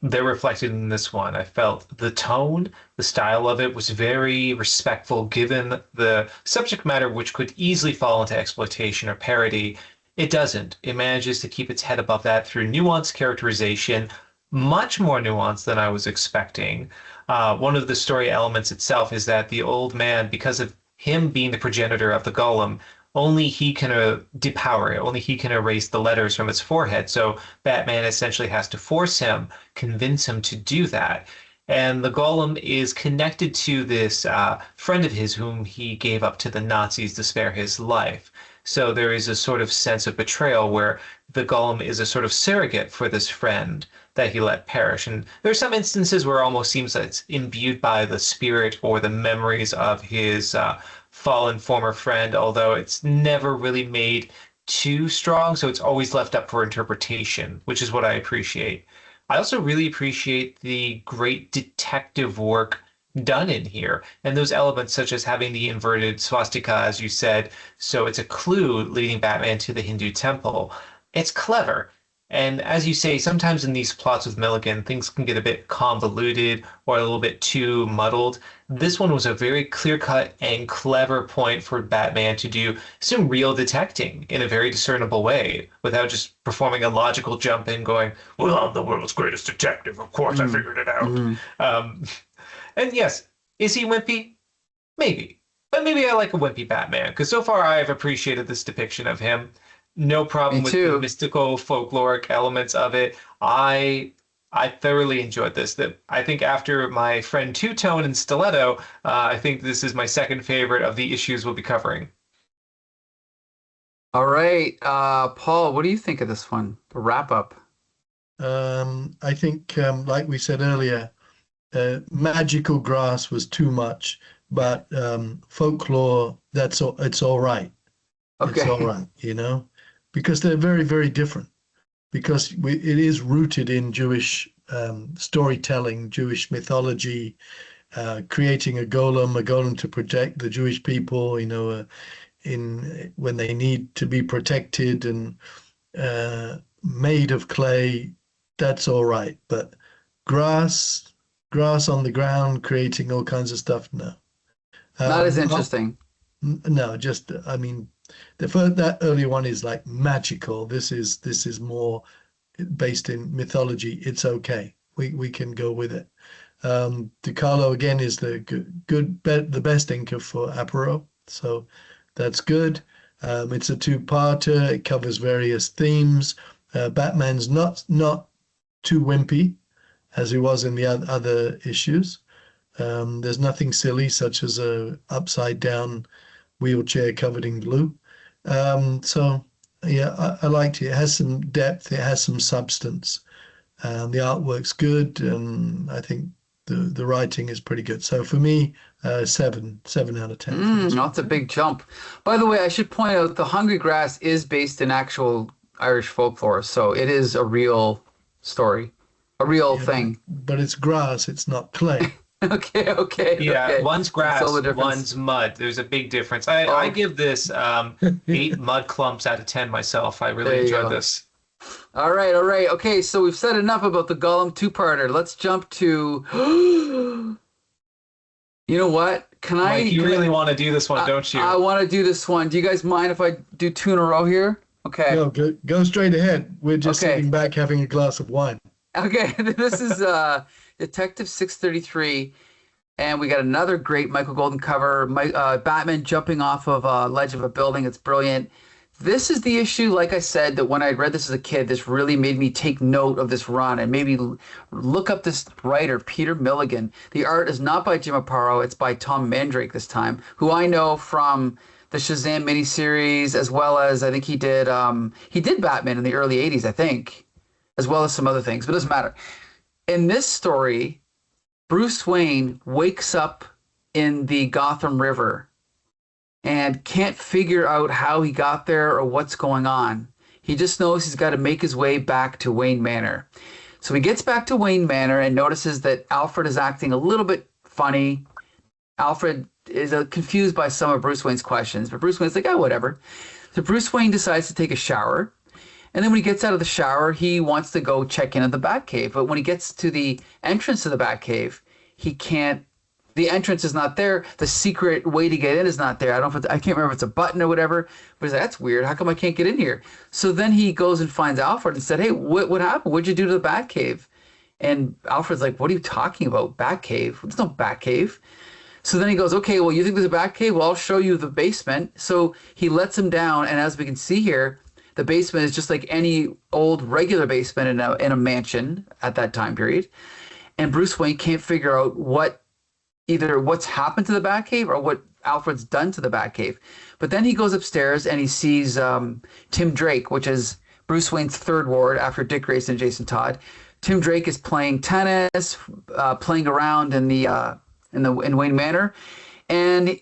They're reflected in this one. I felt the tone, the style of it was very respectful given the subject matter, which could easily fall into exploitation or parody. It doesn't. It manages to keep its head above that through nuanced characterization, much more nuanced than I was expecting. One of the story elements itself is that the old man, because of him being the progenitor of the Golem, only he can depower it. Only he can erase the letters from its forehead. So Batman essentially has to force him, convince him to do that. And the Golem is connected to this friend of his whom he gave up to the Nazis to spare his life. So there is a sort of sense of betrayal where the Golem is a sort of surrogate for this friend that he let perish. And there are some instances where it almost seems that it's imbued by the spirit or the memories of his fallen former friend, although it's never really made too strong, so it's always left up for interpretation, which is what I appreciate. I also really appreciate the great detective work done in here, and those elements such as having the inverted swastika, as you said, so it's a clue leading Batman to the Hindu temple. It's clever. And as you say, sometimes in these plots with Milligan, things can get a bit convoluted or a little bit too muddled. This one was a very clear-cut and clever point for Batman to do some real detecting in a very discernible way without just performing a logical jump and going, "Well, I'm the world's greatest detective. Of course I figured it out." And yes, is he wimpy? Maybe. But maybe I like a wimpy Batman, because so far I have appreciated this depiction of him. No problem with the mystical, folkloric elements of it. I thoroughly enjoyed this. I think after my friend Two Tone and Stiletto, I think this is my second favorite of the issues we'll be covering. All right, Paul, what do you think of this one? The wrap up. I think, like we said earlier, magical grass was too much, but folklore, it's all right. Okay. It's all right, because they're very, very different. Because it is rooted in Jewish storytelling, Jewish mythology, creating a golem to protect the Jewish people, in when they need to be protected, and made of clay. That's all right, but grass on the ground, creating all kinds of stuff, no. Not as interesting. No, just I mean, the first that early one is like magical. This is more based in mythology. It's okay. We can go with it. DeCarlo again is the the best inker for Aparo, so that's good. It's a two-parter. It covers various themes. Batman's not too wimpy as he was in the other issues. There's nothing silly such as a upside down wheelchair covered in glue. So yeah, I liked it. It has some depth. It has some substance. The artwork's good, and I think the writing is pretty good. So for me, 7 out of 10. That's a big jump. By the way, I should point out the Hungry Grass is based in actual Irish folklore, so it is a real story, a real Yeah, thing. but it's grass. It's not clay. Okay. Yeah, Okay. one's That's all grass, the difference. one's mud. There's a big difference. I Oh, give this 8 mud clumps out of 10 myself. I there really you enjoyed go. this. All right, all right. Okay, so we've said enough about the Gollum two-parter. Let's jump to. You know what? Mike, you really want to do this one, don't you? I want to do this one. Do you guys mind if I do two in a row here? Okay. No, go straight ahead. We're just Okay. sitting back having a glass of wine. Okay. This is Detective 633, and we got another great Michael Golden cover. Batman jumping off of a ledge of a building. It's brilliant. This is the issue, like I said, that when I read this as a kid, this really made me take note of this run and maybe look up this writer, Peter Milligan. The art is not by Jim Aparo, it's by Tom Mandrake this time, who I know from the Shazam miniseries, as well as I think he did Batman in the early 80s, I think, as well as some other things, but it doesn't matter. In this story, Bruce Wayne wakes up in the Gotham River and can't figure out how he got there or what's going on. He just knows he's got to make his way back to Wayne Manor. So he gets back to Wayne Manor and notices that Alfred is acting a little bit funny. Alfred is confused by some of Bruce Wayne's questions, but Bruce Wayne's like, oh, whatever. So Bruce Wayne decides to take a shower. And then when he gets out of the shower, he wants to go check in at the Batcave. But when he gets to the entrance to the Batcave, he can't. The entrance is not there. The secret way to get in is not there. I can't remember if it's a button or whatever. But he's like, that's weird. How come I can't get in here? So then he goes and finds Alfred and said, hey, what happened? What'd you do to the Batcave? And Alfred's like, what are you talking about? Batcave? There's no Batcave. So then he goes, okay, well, you think there's a Batcave? Well, I'll show you the basement. So he lets him down. And as we can see here, the basement is just like any old regular basement in a mansion at that time period. And Bruce Wayne can't figure out either what's happened to the Batcave or what Alfred's done to the Batcave. But then he goes upstairs and he sees Tim Drake, which is Bruce Wayne's third ward after Dick Grayson and Jason Todd. Tim Drake is playing tennis, playing around in Wayne Manor, and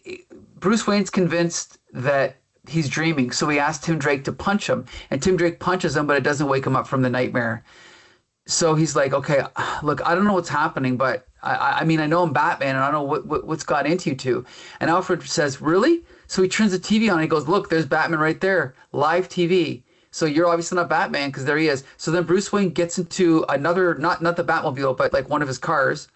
Bruce Wayne's convinced that he's dreaming, so he asks Tim Drake to punch him, and Tim Drake punches him, but it doesn't wake him up from the nightmare. So he's like, okay, look, I don't know what's happening, but I mean, I know I'm Batman, and I don't know what's got into you two. And Alfred says, really? So he turns the TV on, and he goes, look, there's Batman right there, live TV. So you're obviously not Batman, because there he is. So then Bruce Wayne gets into another, not the Batmobile, but like one of his cars,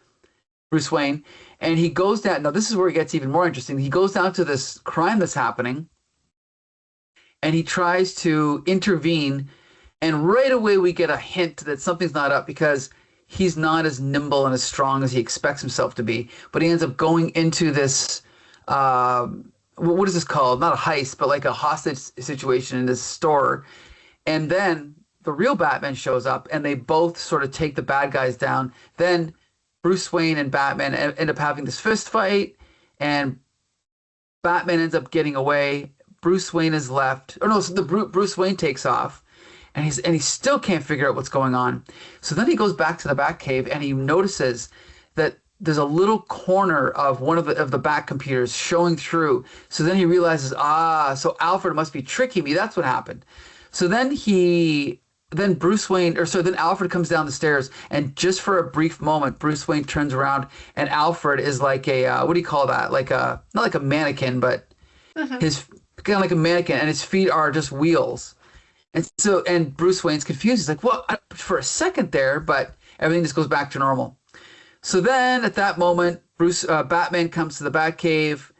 Bruce Wayne, and he goes down. Now, this is where it gets even more interesting. He goes down to this crime that's happening, and he tries to intervene. And right away, we get a hint that something's not up because he's not as nimble and as strong as he expects himself to be. But he ends up going into this, what is this called? Not a heist, but like a hostage situation in this store. And then the real Batman shows up, and they both sort of take the bad guys down. Then Bruce Wayne and Batman end up having this fist fight, and Batman ends up getting away. Bruce Wayne is left. Or no, so Bruce Wayne takes off. And he still can't figure out what's going on. So then he goes back to the Batcave and he notices that there's a little corner of one of the Bat computers showing through. So then he realizes, so Alfred must be tricking me. That's what happened. So then then Alfred comes down the stairs, and just for a brief moment, Bruce Wayne turns around and Alfred is like a what do you call that? Like not like a mannequin, but his kind of like a mannequin, and his feet are just wheels. And Bruce Wayne's confused. He's like, well, for a second there, but everything just goes back to normal. So then at that moment, Batman comes to the Batcave.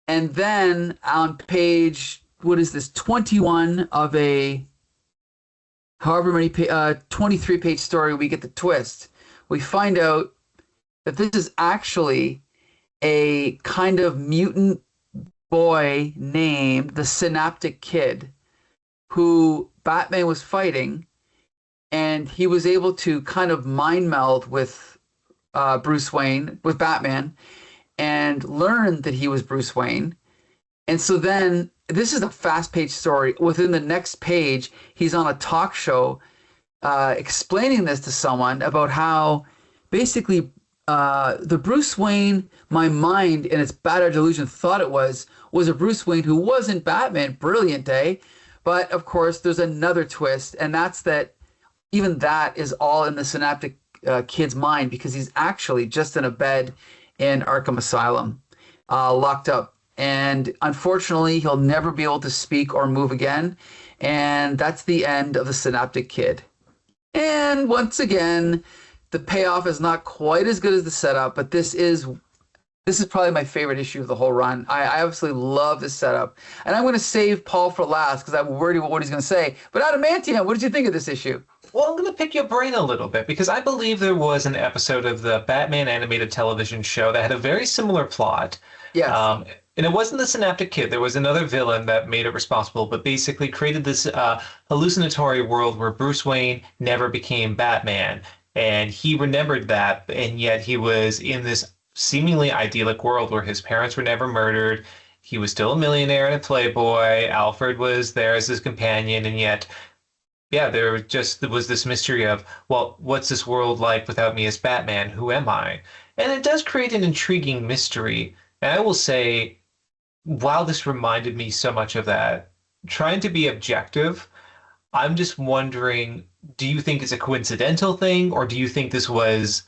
And then on page, what is this, 21 of a however many 23-page story, we get the twist. We find out that this is actually a kind of mutant boy named the Synaptic Kid who Batman was fighting, and he was able to kind of mind meld with Bruce Wayne, with Batman, and learn that he was Bruce Wayne. And so then this is a fast-paced story. Within the next page, he's on a talk show explaining this to someone about how basically the Bruce Wayne my mind in its bad delusion thought it was a Bruce Wayne who wasn't Batman. Brilliant, eh? But of course, there's another twist, and that's that even that is all in the Synaptic Kid's mind, because he's actually just in a bed in Arkham Asylum, locked up. And unfortunately, he'll never be able to speak or move again. And that's the end of the Synaptic Kid. And once again, the payoff is not quite as good as the setup, but this is probably my favorite issue of the whole run. I absolutely love this setup. And I'm going to save Paul for last because I'm worried about what he's going to say. But Adamantium, what did you think of this issue? Well, I'm going to pick your brain a little bit because I believe there was an episode of the Batman animated television show that had a very similar plot. Yes. And it wasn't the Synaptic Kid. There was another villain that made it responsible, but basically created this hallucinatory world where Bruce Wayne never became Batman. And he remembered that, and yet he was in this seemingly idyllic world where his parents were never murdered. He was still a millionaire and a playboy. Alfred was there as his companion, and yet, yeah, there was this mystery of, well, what's this world like without me as Batman? Who am I? And it does create an intriguing mystery. And I will say, while this reminded me so much of that, trying to be objective, I'm just wondering, do you think it's a coincidental thing, or do you think this was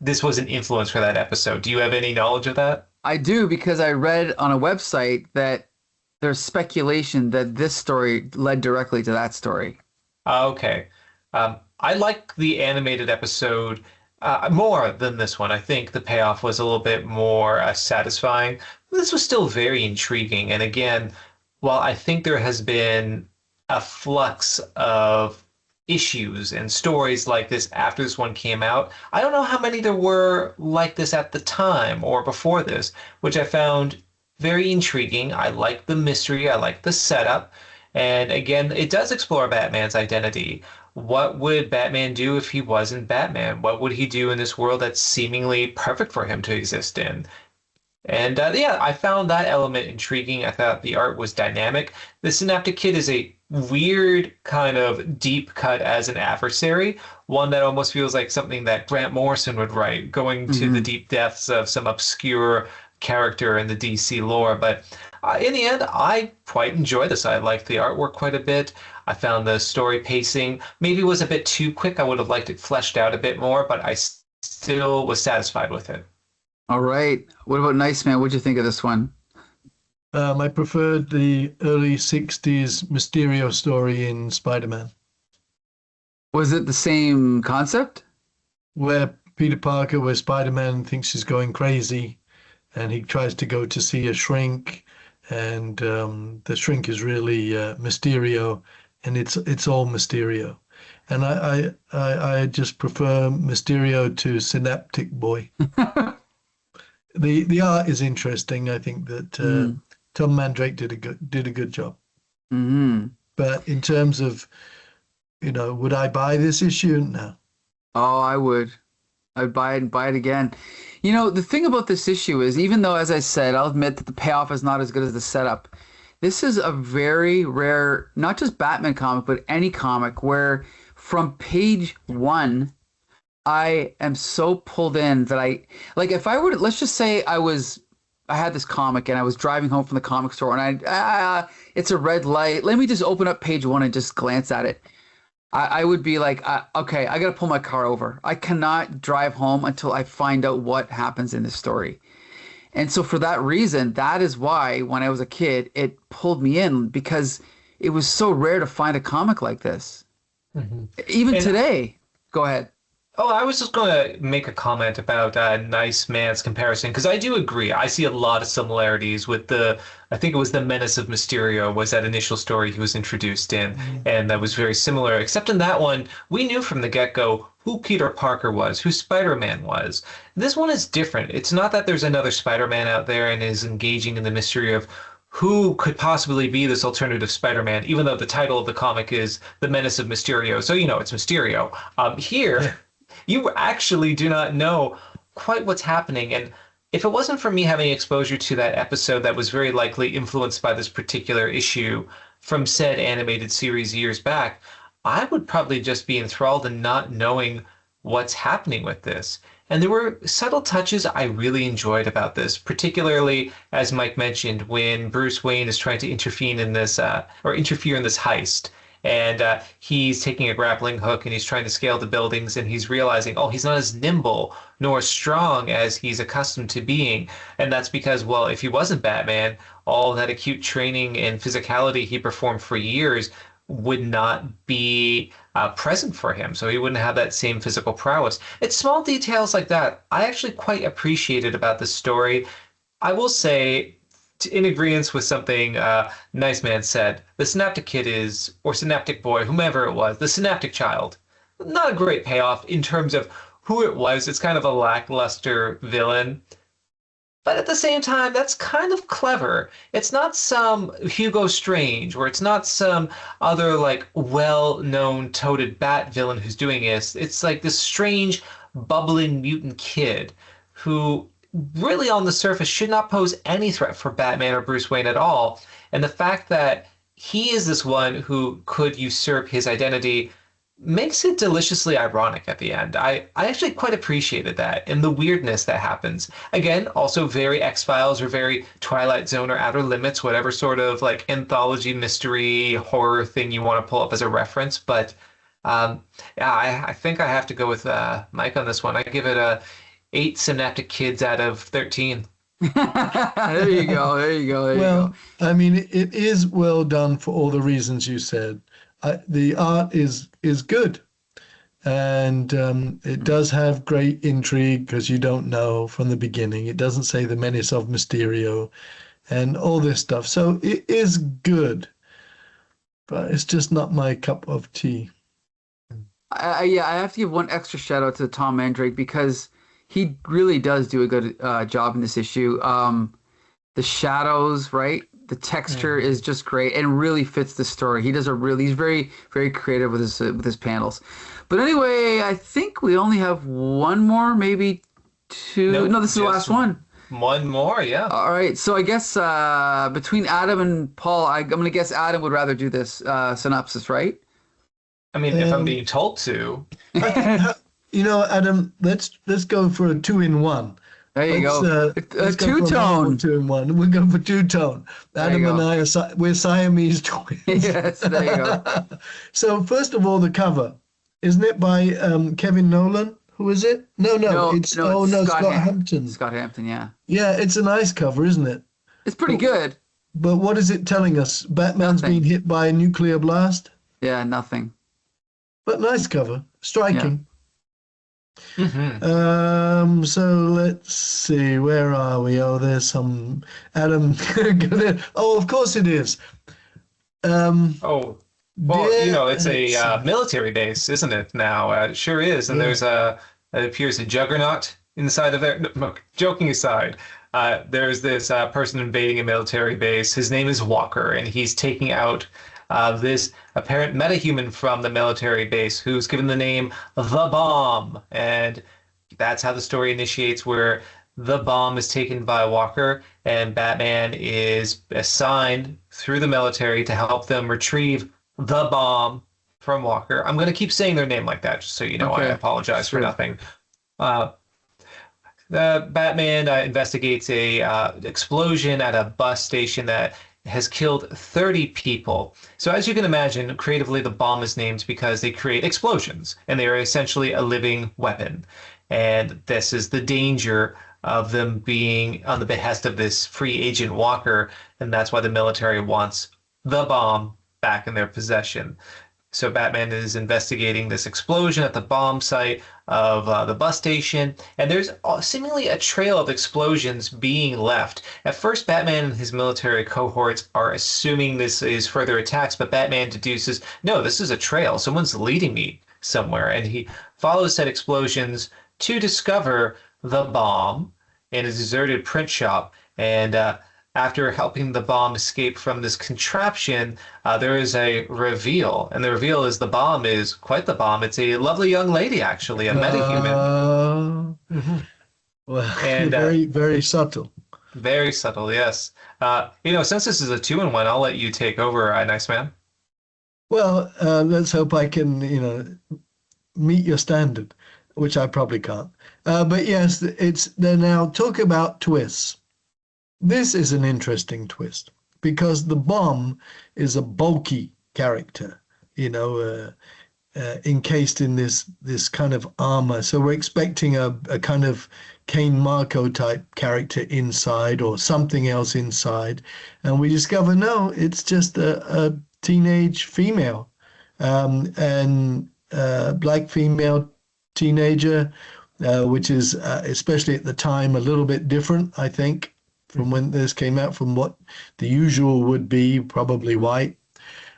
an influence for that episode? Do you have any knowledge of that? I do, because I read on a website that there's speculation that this story led directly to that story. Okay. I like the animated episode more than this one. I think the payoff was a little bit more satisfying. This was still very intriguing. And again, while I think there has been a flux of issues and stories like this after this one came out, I don't know how many there were like this at the time or before this, which I found very intriguing. I like the mystery. I like the setup. And again, it does explore Batman's identity. What would Batman do if he wasn't Batman? What would he do in this world that's seemingly perfect for him to exist in? And yeah, I found that element intriguing. I thought the art was dynamic. The Synaptic Kid is a weird kind of deep cut as an adversary, one that almost feels like something that Grant Morrison would write, going to the deep depths of some obscure character in the DC lore. But in the end, I quite enjoyed this. I liked the artwork quite a bit. I found the story pacing maybe was a bit too quick. I would have liked it fleshed out a bit more, but I still was satisfied with it. All right. What about Nice Man? What'd you think of this one? I preferred the early 60s Mysterio story in Spider-Man, Was it the same concept? where Spider-Man thinks he's going crazy, and he tries to go to see a shrink, and the shrink is really Mysterio, and it's all Mysterio. And I just prefer Mysterio to Synaptic Boy. The art is interesting. I think that Tom Mandrake did a good job. Mm-hmm. But in terms of, would I buy this issue? No. Oh, I would. I'd buy it and buy it again. The thing about this issue is, even though, as I said, I'll admit that the payoff is not as good as the setup, this is a very rare, not just Batman comic, but any comic where from page one, I am so pulled in that if I were to, let's just say I had this comic and I was driving home from the comic store and it's a red light. Let me just open up page one and just glance at it. I would be like, okay, I got to pull my car over. I cannot drive home until I find out what happens in this story. And so for that reason, that is why when I was a kid, it pulled me in, because it was so rare to find a comic like this. Mm-hmm. Even today. Go ahead. Oh, I was just going to make a comment about Nice Man's comparison because I do agree. I see a lot of similarities with I think it was the Menace of Mysterio was that initial story he was introduced in, Mm. and that was very similar. Except in that one, we knew from the get-go who Peter Parker was, who Spider-Man was. This one is different. It's not that there's another Spider-Man out there and is engaging in the mystery of who could possibly be this alternative Spider-Man, even though the title of the comic is The Menace of Mysterio. So, it's Mysterio. Here, you actually do not know quite what's happening. And if it wasn't for me having exposure to that episode that was very likely influenced by this particular issue from said animated series years back, I would probably just be enthralled in not knowing what's happening with this. And there were subtle touches I really enjoyed about this, particularly as Mike mentioned, when Bruce Wayne is trying to intervene in this or interfere in this heist. And he's taking a grappling hook and he's trying to scale the buildings and he's realizing, oh, he's not as nimble nor strong as he's accustomed to being. And that's because, well, if he wasn't Batman, all that acute training and physicality he performed for years would not be present for him. So he wouldn't have that same physical prowess. It's small details like that I actually quite appreciated about this story. I will say, in agreement with something Nice Man said, the Synaptic Kid is, or Synaptic Boy, whomever it was, the Synaptic Child, not a great payoff in terms of who it was. It's kind of a lackluster villain. But at the same time, that's kind of clever. It's not some Hugo Strange, or it's not some other, like, well-known toted bat villain who's doing this. It's like this strange, bubbling mutant kid who really on the surface should not pose any threat for Batman or Bruce Wayne at all. And the fact that he is this one who could usurp his identity makes it deliciously ironic at the end. I actually quite appreciated that and the weirdness that happens. Again, also very X-Files or very Twilight Zone or Outer Limits, whatever sort of like anthology mystery horror thing you want to pull up as a reference. But yeah, I think I have to go with Mike on this one. I give it a 8 Synaptic Kids out of 13. There you go. There you go. There you Well, go. I mean, it is well done for all the reasons you said. The art is good, and it does have great intrigue because you don't know from the beginning. It doesn't say the menace of Mysterio and all this stuff. So it is good, but it's just not my cup of tea. Yeah, I have to give one extra shout out to Tom Mandrake because he really does do a good job in this issue. The shadows, right? The texture is just great and really fits the story. He's very, very creative with his panels. But anyway, I think we only have one more, maybe two. No, this is the last one. One more, yeah. All right. So I guess between Adam and Paul, I'm going to guess Adam would rather do this synopsis, right? I mean, if I'm being told to. You know, Adam, let's go for a 2-in-1. There you go. Let's go for a two-tone. 2-in-1. We're going for two-tone. Adam you and go. I we're Siamese twins. Yes, there you go. So first of all, the cover, isn't it by Kevin Nolan? Who is it? No, it's Scott Hampton. Scott Hampton, yeah. Yeah, it's a nice cover, isn't it? It's pretty good. But what is it telling us? Batman's Nothing. being hit by a nuclear blast? Yeah, nothing. But nice cover. Striking. Mm-hmm. So let's see, where are we? Oh, there's some Adam. Oh, of course it is. Oh, well, it's a military base, isn't it now? It sure is. And there's it appears a juggernaut inside of there. No, joking aside, there's this person invading a military base. His name is Walker, and he's taking out this apparent metahuman from the military base who's given the name The Bomb. And that's how the story initiates, where the bomb is taken by Walker and Batman is assigned through the military to help them retrieve the bomb from Walker. I'm going to keep saying their name like that, just so you know. Okay. I apologize for Sure. nothing. The Batman investigates a explosion at a bus station that has killed 30 people. So as you can imagine, creatively, the bomb is named because they create explosions, and they are essentially a living weapon. And this is the danger of them being on the behest of this free agent Walker, and that's why the military wants the bomb back in their possession. So Batman is investigating this explosion at the bomb site of the bus station, and there's seemingly a trail of explosions being left. At first, Batman and his military cohorts are assuming this is further attacks, but Batman deduces, no, this is a trail. Someone's leading me somewhere, and he follows said explosions to discover the bomb in a deserted print shop. And after helping the bomb escape from this contraption, there is a reveal. And the reveal is the bomb is quite the bomb. It's a lovely young lady, actually, a metahuman. Well, And very, very subtle. very subtle, yes. Since this is a two-in-one, I'll let you take over, Nice Man. Well, let's hope I can, meet your standard, which I probably can't. But yes, now talk about twists. This is an interesting twist because the bomb is a bulky character, encased in this kind of armor. So we're expecting a kind of Cain Marco type character inside or something else inside. And we discover, no, it's just a teenage female, and black female teenager, which is, especially at the time, a little bit different, I think, from when this came out, from what the usual would be, probably white.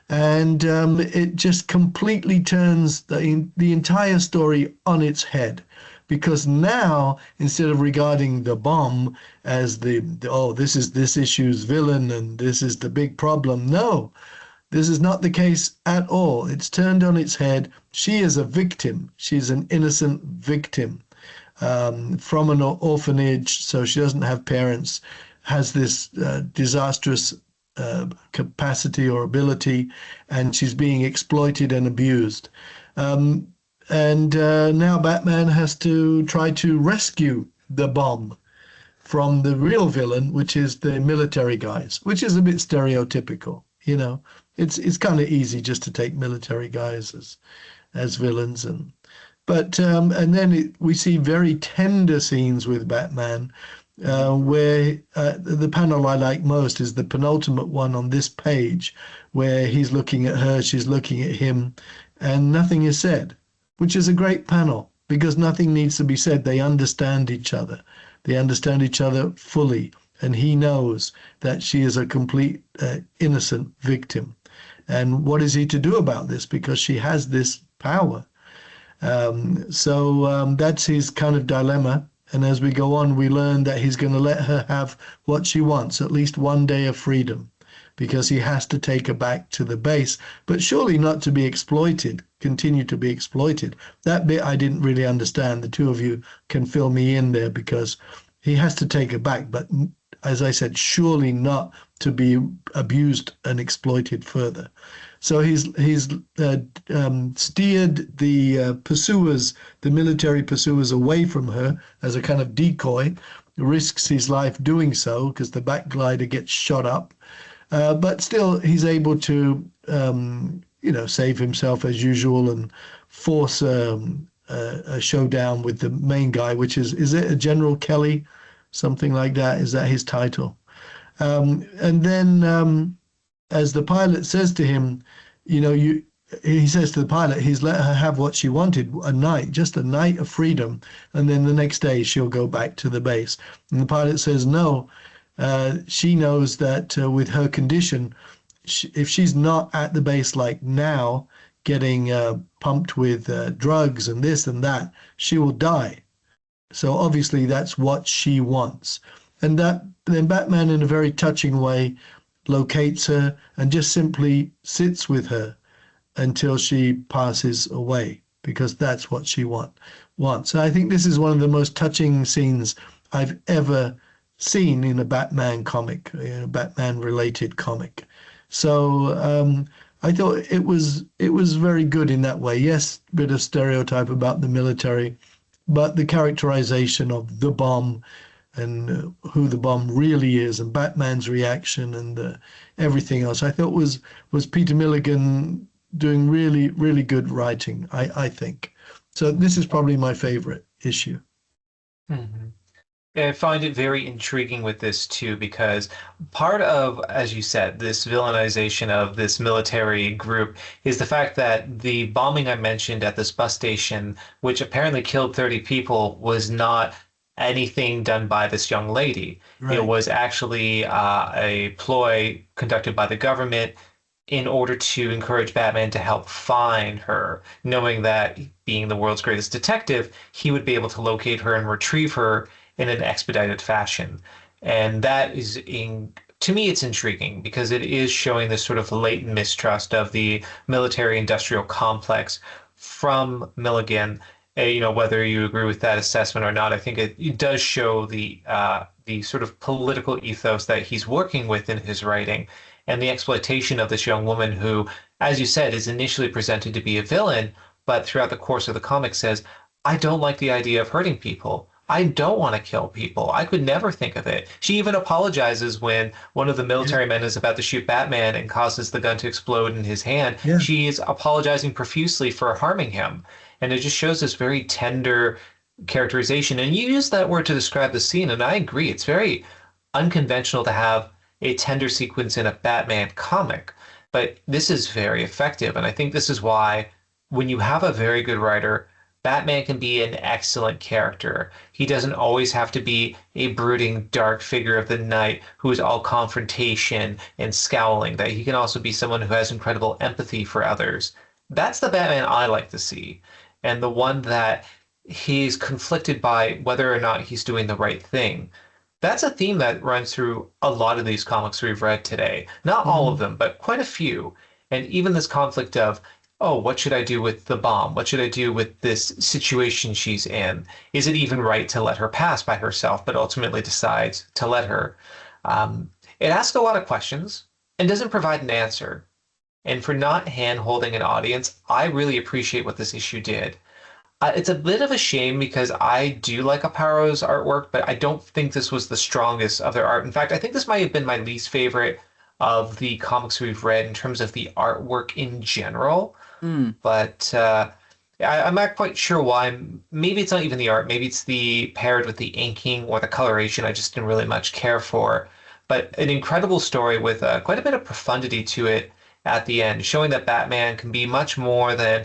And it just completely turns the entire story on its head, because now, instead of regarding the bomb as this is this issue's villain and this is the big problem, no, this is not the case at all. It's turned on its head. She is a victim. She's an innocent victim from an orphanage, so she doesn't have parents, has this disastrous capacity or ability, and she's being exploited and abused. And now Batman has to try to rescue the bomb from the real villain, which is the military guys, which is a bit stereotypical. It's kind of easy just to take military guys as villains, and then we see very tender scenes with Batman, where the panel I like most is the penultimate one on this page, where he's looking at her, she's looking at him, and nothing is said, which is a great panel because nothing needs to be said. They understand each other. They understand each other fully, and he knows that she is a complete innocent victim. And what is he to do about this? Because she has this power. So that's his kind of dilemma. And as we go on, we learn that he's going to let her have what she wants, at least one day of freedom, because he has to take her back to the base, but surely not to be exploited, continue to be exploited. That bit I didn't really understand. The two of you can fill me in there, because he has to take her back, but as I said, surely not to be abused and exploited further. So he's steered the pursuers, the military pursuers, away from her as a kind of decoy, risks his life doing so because the back glider gets shot up. But still, he's able to, save himself as usual and force a showdown with the main guy, which is it a General Kelly? Something like that. Is that his title? And then as the pilot says to him, he says to the pilot, he's let her have what she wanted, just a night of freedom, and then the next day she'll go back to the base. And the pilot says, no, she knows that with her condition, if she's not at the base like now, getting pumped with drugs and this and that, she will die. So obviously that's what she wants. And then Batman, in a very touching way, locates her and just simply sits with her until she passes away, because that's what she wants. And I think this is one of the most touching scenes I've ever seen in a Batman comic, a Batman-related comic. So I thought it was very good in that way. Yes, a bit of stereotype about the military, but the characterization of the bomb and who the bomb really is, and Batman's reaction and everything else, I thought was Peter Milligan doing really, really good writing, I think. So this is probably my favorite issue. Mm-hmm. I find it very intriguing with this too, because part of, as you said, this villainization of this military group is the fact that the bombing I mentioned at this bus station, which apparently killed 30 people, was not anything done by this young lady. It Right. was actually a ploy conducted by the government in order to encourage Batman to help find her, knowing that being the world's greatest detective, he would be able to locate her and retrieve her in an expedited fashion. And that is to me, it's intriguing because it is showing this sort of latent mistrust of the military industrial complex from Milligan. Whether you agree with that assessment or not, I think it does show the sort of political ethos that he's working with in his writing and the exploitation of this young woman who, as you said, is initially presented to be a villain, but throughout the course of the comic says, I don't like the idea of hurting people. I don't want to kill people. I could never think of it. She even apologizes when one of the Yeah. military men is about to shoot Batman and causes the gun to explode in his hand. Yeah. She is apologizing profusely for harming him. And it just shows this very tender characterization. And you use that word to describe the scene, and I agree. It's very unconventional to have a tender sequence in a Batman comic, but this is very effective. And I think this is why when you have a very good writer, Batman can be an excellent character. He doesn't always have to be a brooding, dark figure of the night who is all confrontation and scowling, that he can also be someone who has incredible empathy for others. That's the Batman I like to see, and the one that he's conflicted by whether or not he's doing the right thing. That's a theme that runs through a lot of these comics we've read today. Not all of Mhm. them, but quite a few. And even this conflict of, oh, what should I do with the bomb? What should I do with this situation she's in? Is it even right to let her pass by herself, but ultimately decides to let her? It asks a lot of questions and doesn't provide an answer. And for not hand-holding an audience, I really appreciate what this issue did. It's a bit of a shame because I do like Aparo's artwork, but I don't think this was the strongest of their art. In fact, I think this might have been my least favorite of the comics we've read in terms of the artwork in general. Hmm. But I'm not quite sure why. Maybe it's not even the art. Maybe it's the paired with the inking or the coloration I just didn't really much care for. But an incredible story with quite a bit of profundity to it at the end, showing that Batman can be much more than,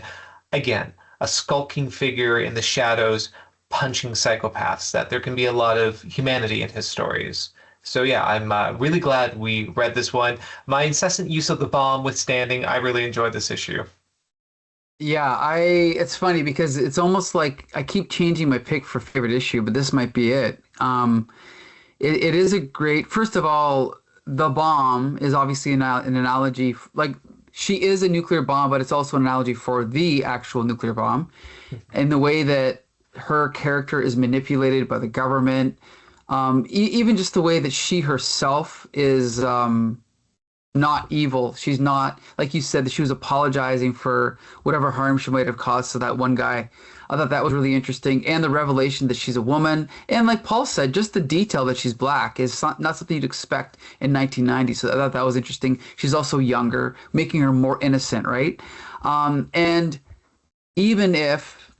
again, a skulking figure in the shadows punching psychopaths, that there can be a lot of humanity in his stories. So yeah, I'm really glad we read this one. My incessant use of the bomb withstanding, I really enjoyed this issue. Yeah, it's funny because it's almost like I keep changing my pick for favorite issue, but this might be it. It is a great, first of all, the bomb is obviously an analogy, like she is a nuclear bomb, but it's also an analogy for the actual nuclear bomb and the way that her character is manipulated by the government. Even just the way that she herself is not evil. She's not, like you said, that she was apologizing for whatever harm she might have caused to that one guy. I thought that was really interesting. And the revelation that she's a woman. And like Paul said, just the detail that she's black is not something you'd expect in 1990. So I thought that was interesting. She's also younger, making her more innocent, right? And even if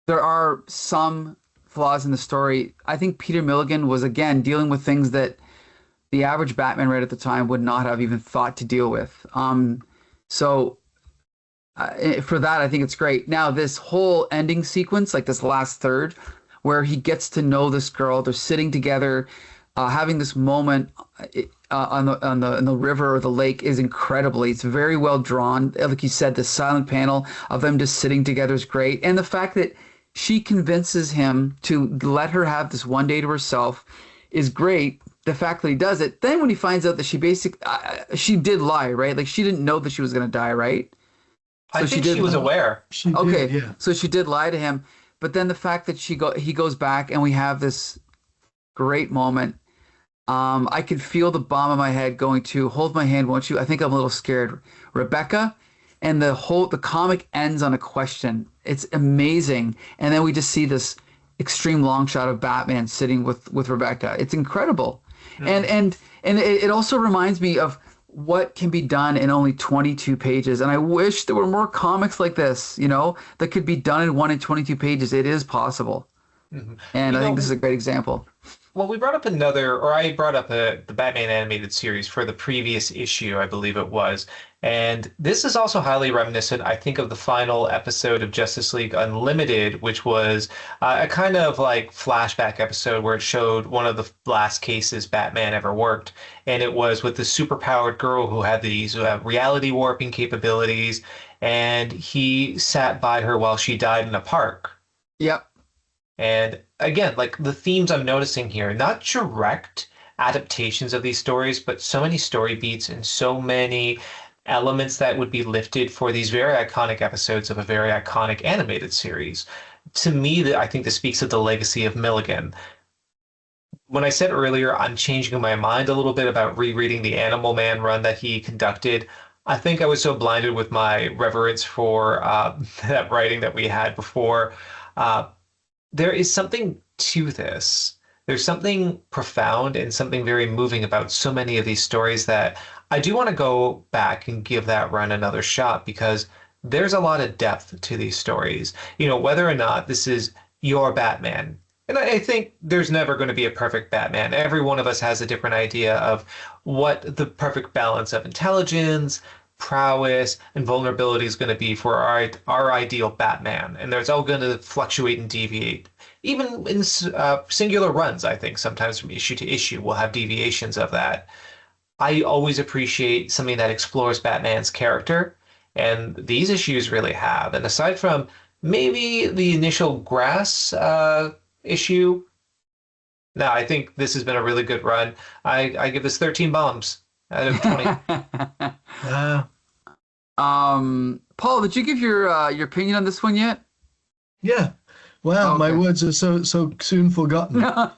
there are some flaws in the story, I think Peter Milligan was, again, dealing with things that the average Batman read at the time would not have even thought to deal with. For that, I think it's great. Now, this whole ending sequence, like this last third, where he gets to know this girl, they're sitting together, having this moment on the river or the lake is incredibly. It's very well drawn. Like you said, the silent panel of them just sitting together is great, and the fact that she convinces him to let her have this one day to herself is great. The fact that he does it, then when he finds out that she did lie, right? Like she didn't know that she was going to die, right? I So think she was aware. She Okay, did, yeah. so she did lie to him, but then the fact that he goes back and we have this great moment. I could feel the bomb in my head going to hold my hand, won't you? I think I'm a little scared, Rebecca, and the comic ends on a question. It's amazing, and then we just see this extreme long shot of Batman sitting with Rebecca. It's incredible, and it also reminds me of what can be done in only 22 pages. And I wish there were more comics like this, that could be done in 1 and 22 pages. It is possible. Mhm. And I think this is a great example. Well, we brought up I brought up the Batman animated series for the previous issue, I believe it was. And this is also highly reminiscent, I think, of the final episode of Justice League Unlimited, which was a kind of like flashback episode where it showed one of the last cases Batman ever worked. And it was with the superpowered girl who had these reality warping capabilities. And he sat by her while she died in a park. Yep. And again, like the themes I'm noticing here, not direct adaptations of these stories, but so many story beats and so many elements that would be lifted for these very iconic episodes of a very iconic animated series. To me, I think this speaks of the legacy of Milligan. When I said earlier, I'm changing my mind a little bit about rereading the Animal Man run that he conducted. I think I was so blinded with my reverence for that writing that we had before. There is something to this. There's something profound and something very moving about so many of these stories that I do want to go back and give that run another shot because there's a lot of depth to these stories. You know, whether or not this is your Batman. And I think there's never going to be a perfect Batman. Every one of us has a different idea of what the perfect balance of intelligence, prowess, and vulnerability is going to be for our ideal Batman. And there's all going to fluctuate and deviate. Even in singular runs, I think sometimes from issue to issue, we'll have deviations of that. I always appreciate something that explores Batman's character, and these issues really have. And aside from maybe the initial grass issue, no, I think this has been a really good run. I give this 13 bombs out of 20. Paul, did you give your opinion on this one yet? Yeah. Wow, Okay. my words are so soon forgotten. No.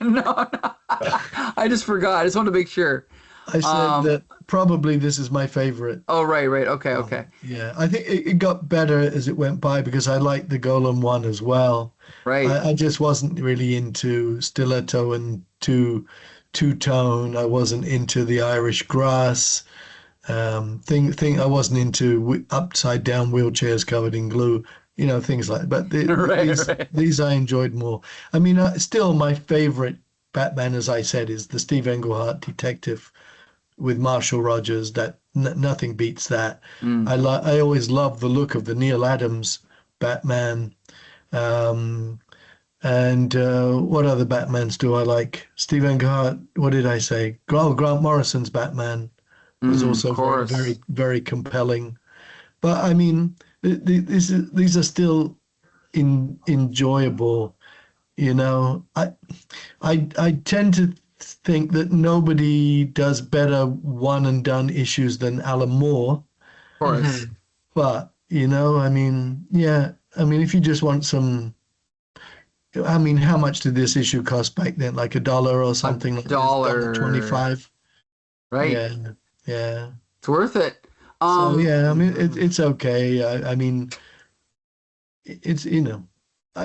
I just forgot. I just want to make sure. I said that probably this is my favorite. Oh, right. Okay. Yeah, I think it got better as it went by because I liked the Golem one as well. Right. I just wasn't really into stiletto and two-tone. I wasn't into the Irish grass thing. I wasn't into upside down wheelchairs covered in glue. You know, things like that. But these I enjoyed more. I mean, still my favorite Batman, as I said, is the Steve Englehart Detective with Marshall Rogers. That nothing beats that. I always love the look of the Neil Adams Batman. And what other Batmans do I like? Steve Englehart. What did I say? Grant Morrison's Batman was also very, very, very compelling. But I mean, these are still enjoyable. You know, I tend to think that nobody does better one and done issues than Alan Moore. Of course. But, you know, I mean, yeah, I mean, if you just want some, I mean, how much did this issue cost back then? Like $1 or something? $1.25. Right. Yeah. It's worth it. So yeah, I mean, it's okay. I mean, it's, you know,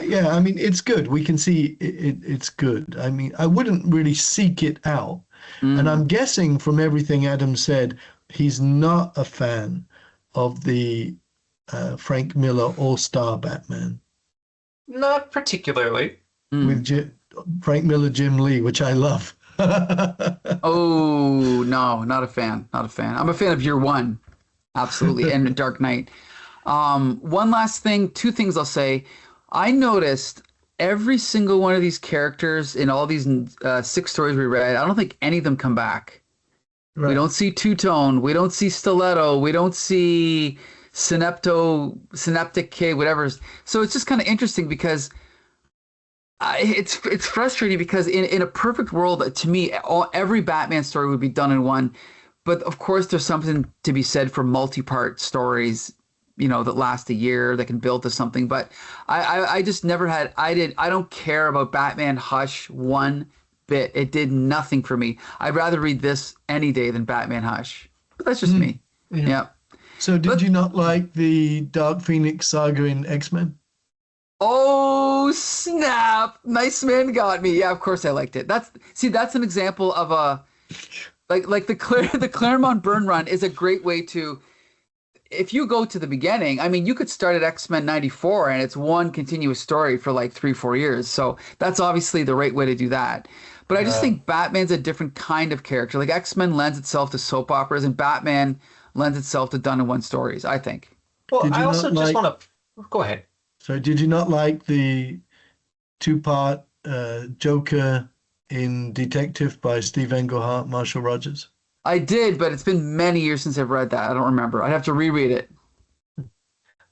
yeah, I mean, it's good. We can see it's good. I mean, I wouldn't really seek it out. And I'm guessing from everything Adam said, he's not a fan of the Frank Miller All-Star Batman. Not particularly. With Frank Miller, Jim Lee, which I love. Oh, no, not a fan. I'm a fan of Year One. Absolutely. And Dark Knight. One last thing, two things I'll say. I noticed every single one of these characters in all these 6 stories we read, I don't think any of them come back. Right. We don't see Two-Tone. We don't see Stiletto. We don't see Synaptic Kid, whatever. So it's just kind of interesting because it's frustrating because in a perfect world, to me, every Batman story would be done in one. But of course, there's something to be said for multi-part stories, you know, that last a year, that can build to something. But I just never had, I don't care about Batman Hush one bit. It did nothing for me. I'd rather read this any day than Batman Hush. But that's just me. Yeah. So did you not like the Dark Phoenix saga in X-Men? Oh, snap. Nice Man got me. Yeah, of course I liked it. That's an example of a, like the Claremont Byrne run is a great way to, if you go to the beginning, I mean, you could start at X-Men 94 and it's one continuous story for like 3-4 years. So that's obviously the right way to do that. But I just think Batman's a different kind of character. Like X-Men lends itself to soap operas and Batman lends itself to done-in-one stories, I think. Well, Did I you also not just like- want to go ahead. So did you not like the two-part Joker in Detective by Steve Englehart, Marshall Rogers? I did, but it's been many years since I've read that. I don't remember. I'd have to reread it.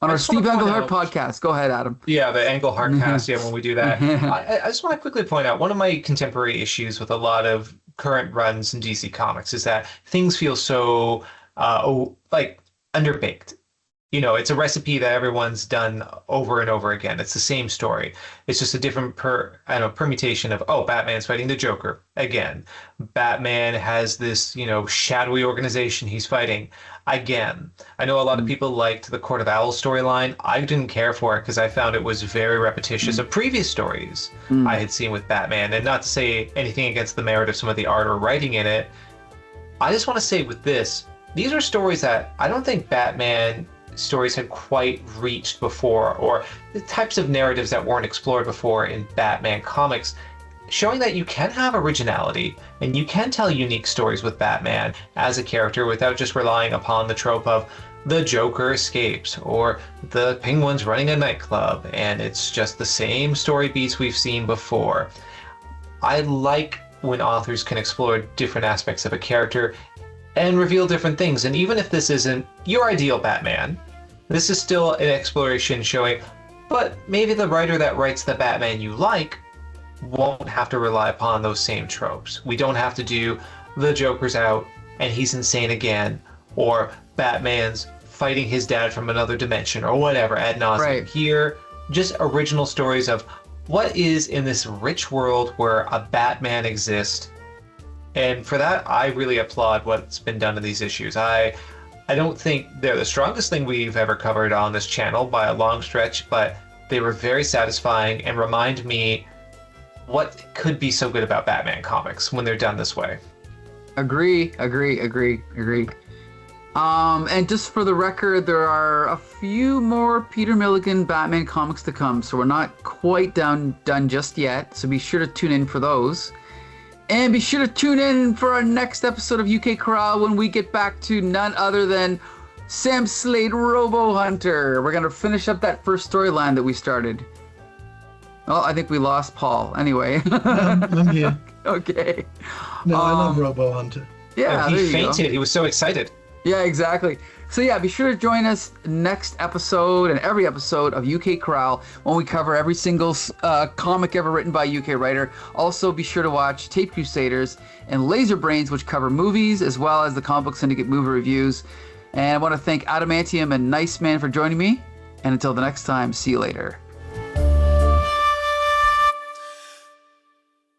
On our just wanna Steve point Englehart out- podcast. Go ahead, Adam. Yeah, the Englehart cast, yeah, when we do that. I just want to quickly point out one of my contemporary issues with a lot of current runs in DC Comics is that things feel so like underbaked. You know, it's a recipe that everyone's done over and over again. It's the same story. It's just a different permutation of, oh, Batman's fighting the Joker again. Batman has this, shadowy organization he's fighting again. I know a lot of people liked the Court of Owls storyline. I didn't care for it because I found it was very repetitious of previous stories I had seen with Batman. And not to say anything against the merit of some of the art or writing in it. I just want to say with this, these are stories that I don't think Batman stories had quite reached before, or the types of narratives that weren't explored before in Batman comics, showing that you can have originality and you can tell unique stories with Batman as a character without just relying upon the trope of the Joker escapes or the Penguin's running a nightclub and it's just the same story beats we've seen before. I like when authors can explore different aspects of a character and reveal different things. And even if this isn't your ideal Batman, this is still an exploration showing, but maybe the writer that writes the Batman you like won't have to rely upon those same tropes. We don't have to do the Joker's out and he's insane again, or Batman's fighting his dad from another dimension, or whatever ad nauseum. Right. Here, just original stories of what is in this rich world where a Batman exists. And for that, I really applaud what's been done in these issues. I don't think they're the strongest thing we've ever covered on this channel by a long stretch, but they were very satisfying and remind me what could be so good about Batman comics when they're done this way. Agree. And just for the record, there are a few more Peter Milligan Batman comics to come, so we're not quite done just yet. So be sure to tune in for those. And be sure to tune in for our next episode of UK Corral when we get back to none other than Sam Slade Robo Hunter. We're going to finish up that first storyline that we started. Oh, I think we lost Paul. Anyway. I'm here. Okay. No, I love Robo Hunter. Yeah, there he you go. fainted. He was so excited. Yeah, exactly. So yeah, be sure to join us next episode and every episode of UK Corral when we cover every single comic ever written by a UK writer. Also, be sure to watch Tape Crusaders and Laser Brains, which cover movies as well as the Comic Book Syndicate movie reviews. And I want to thank Adamantium and Nice Man for joining me. And until the next time, see you later.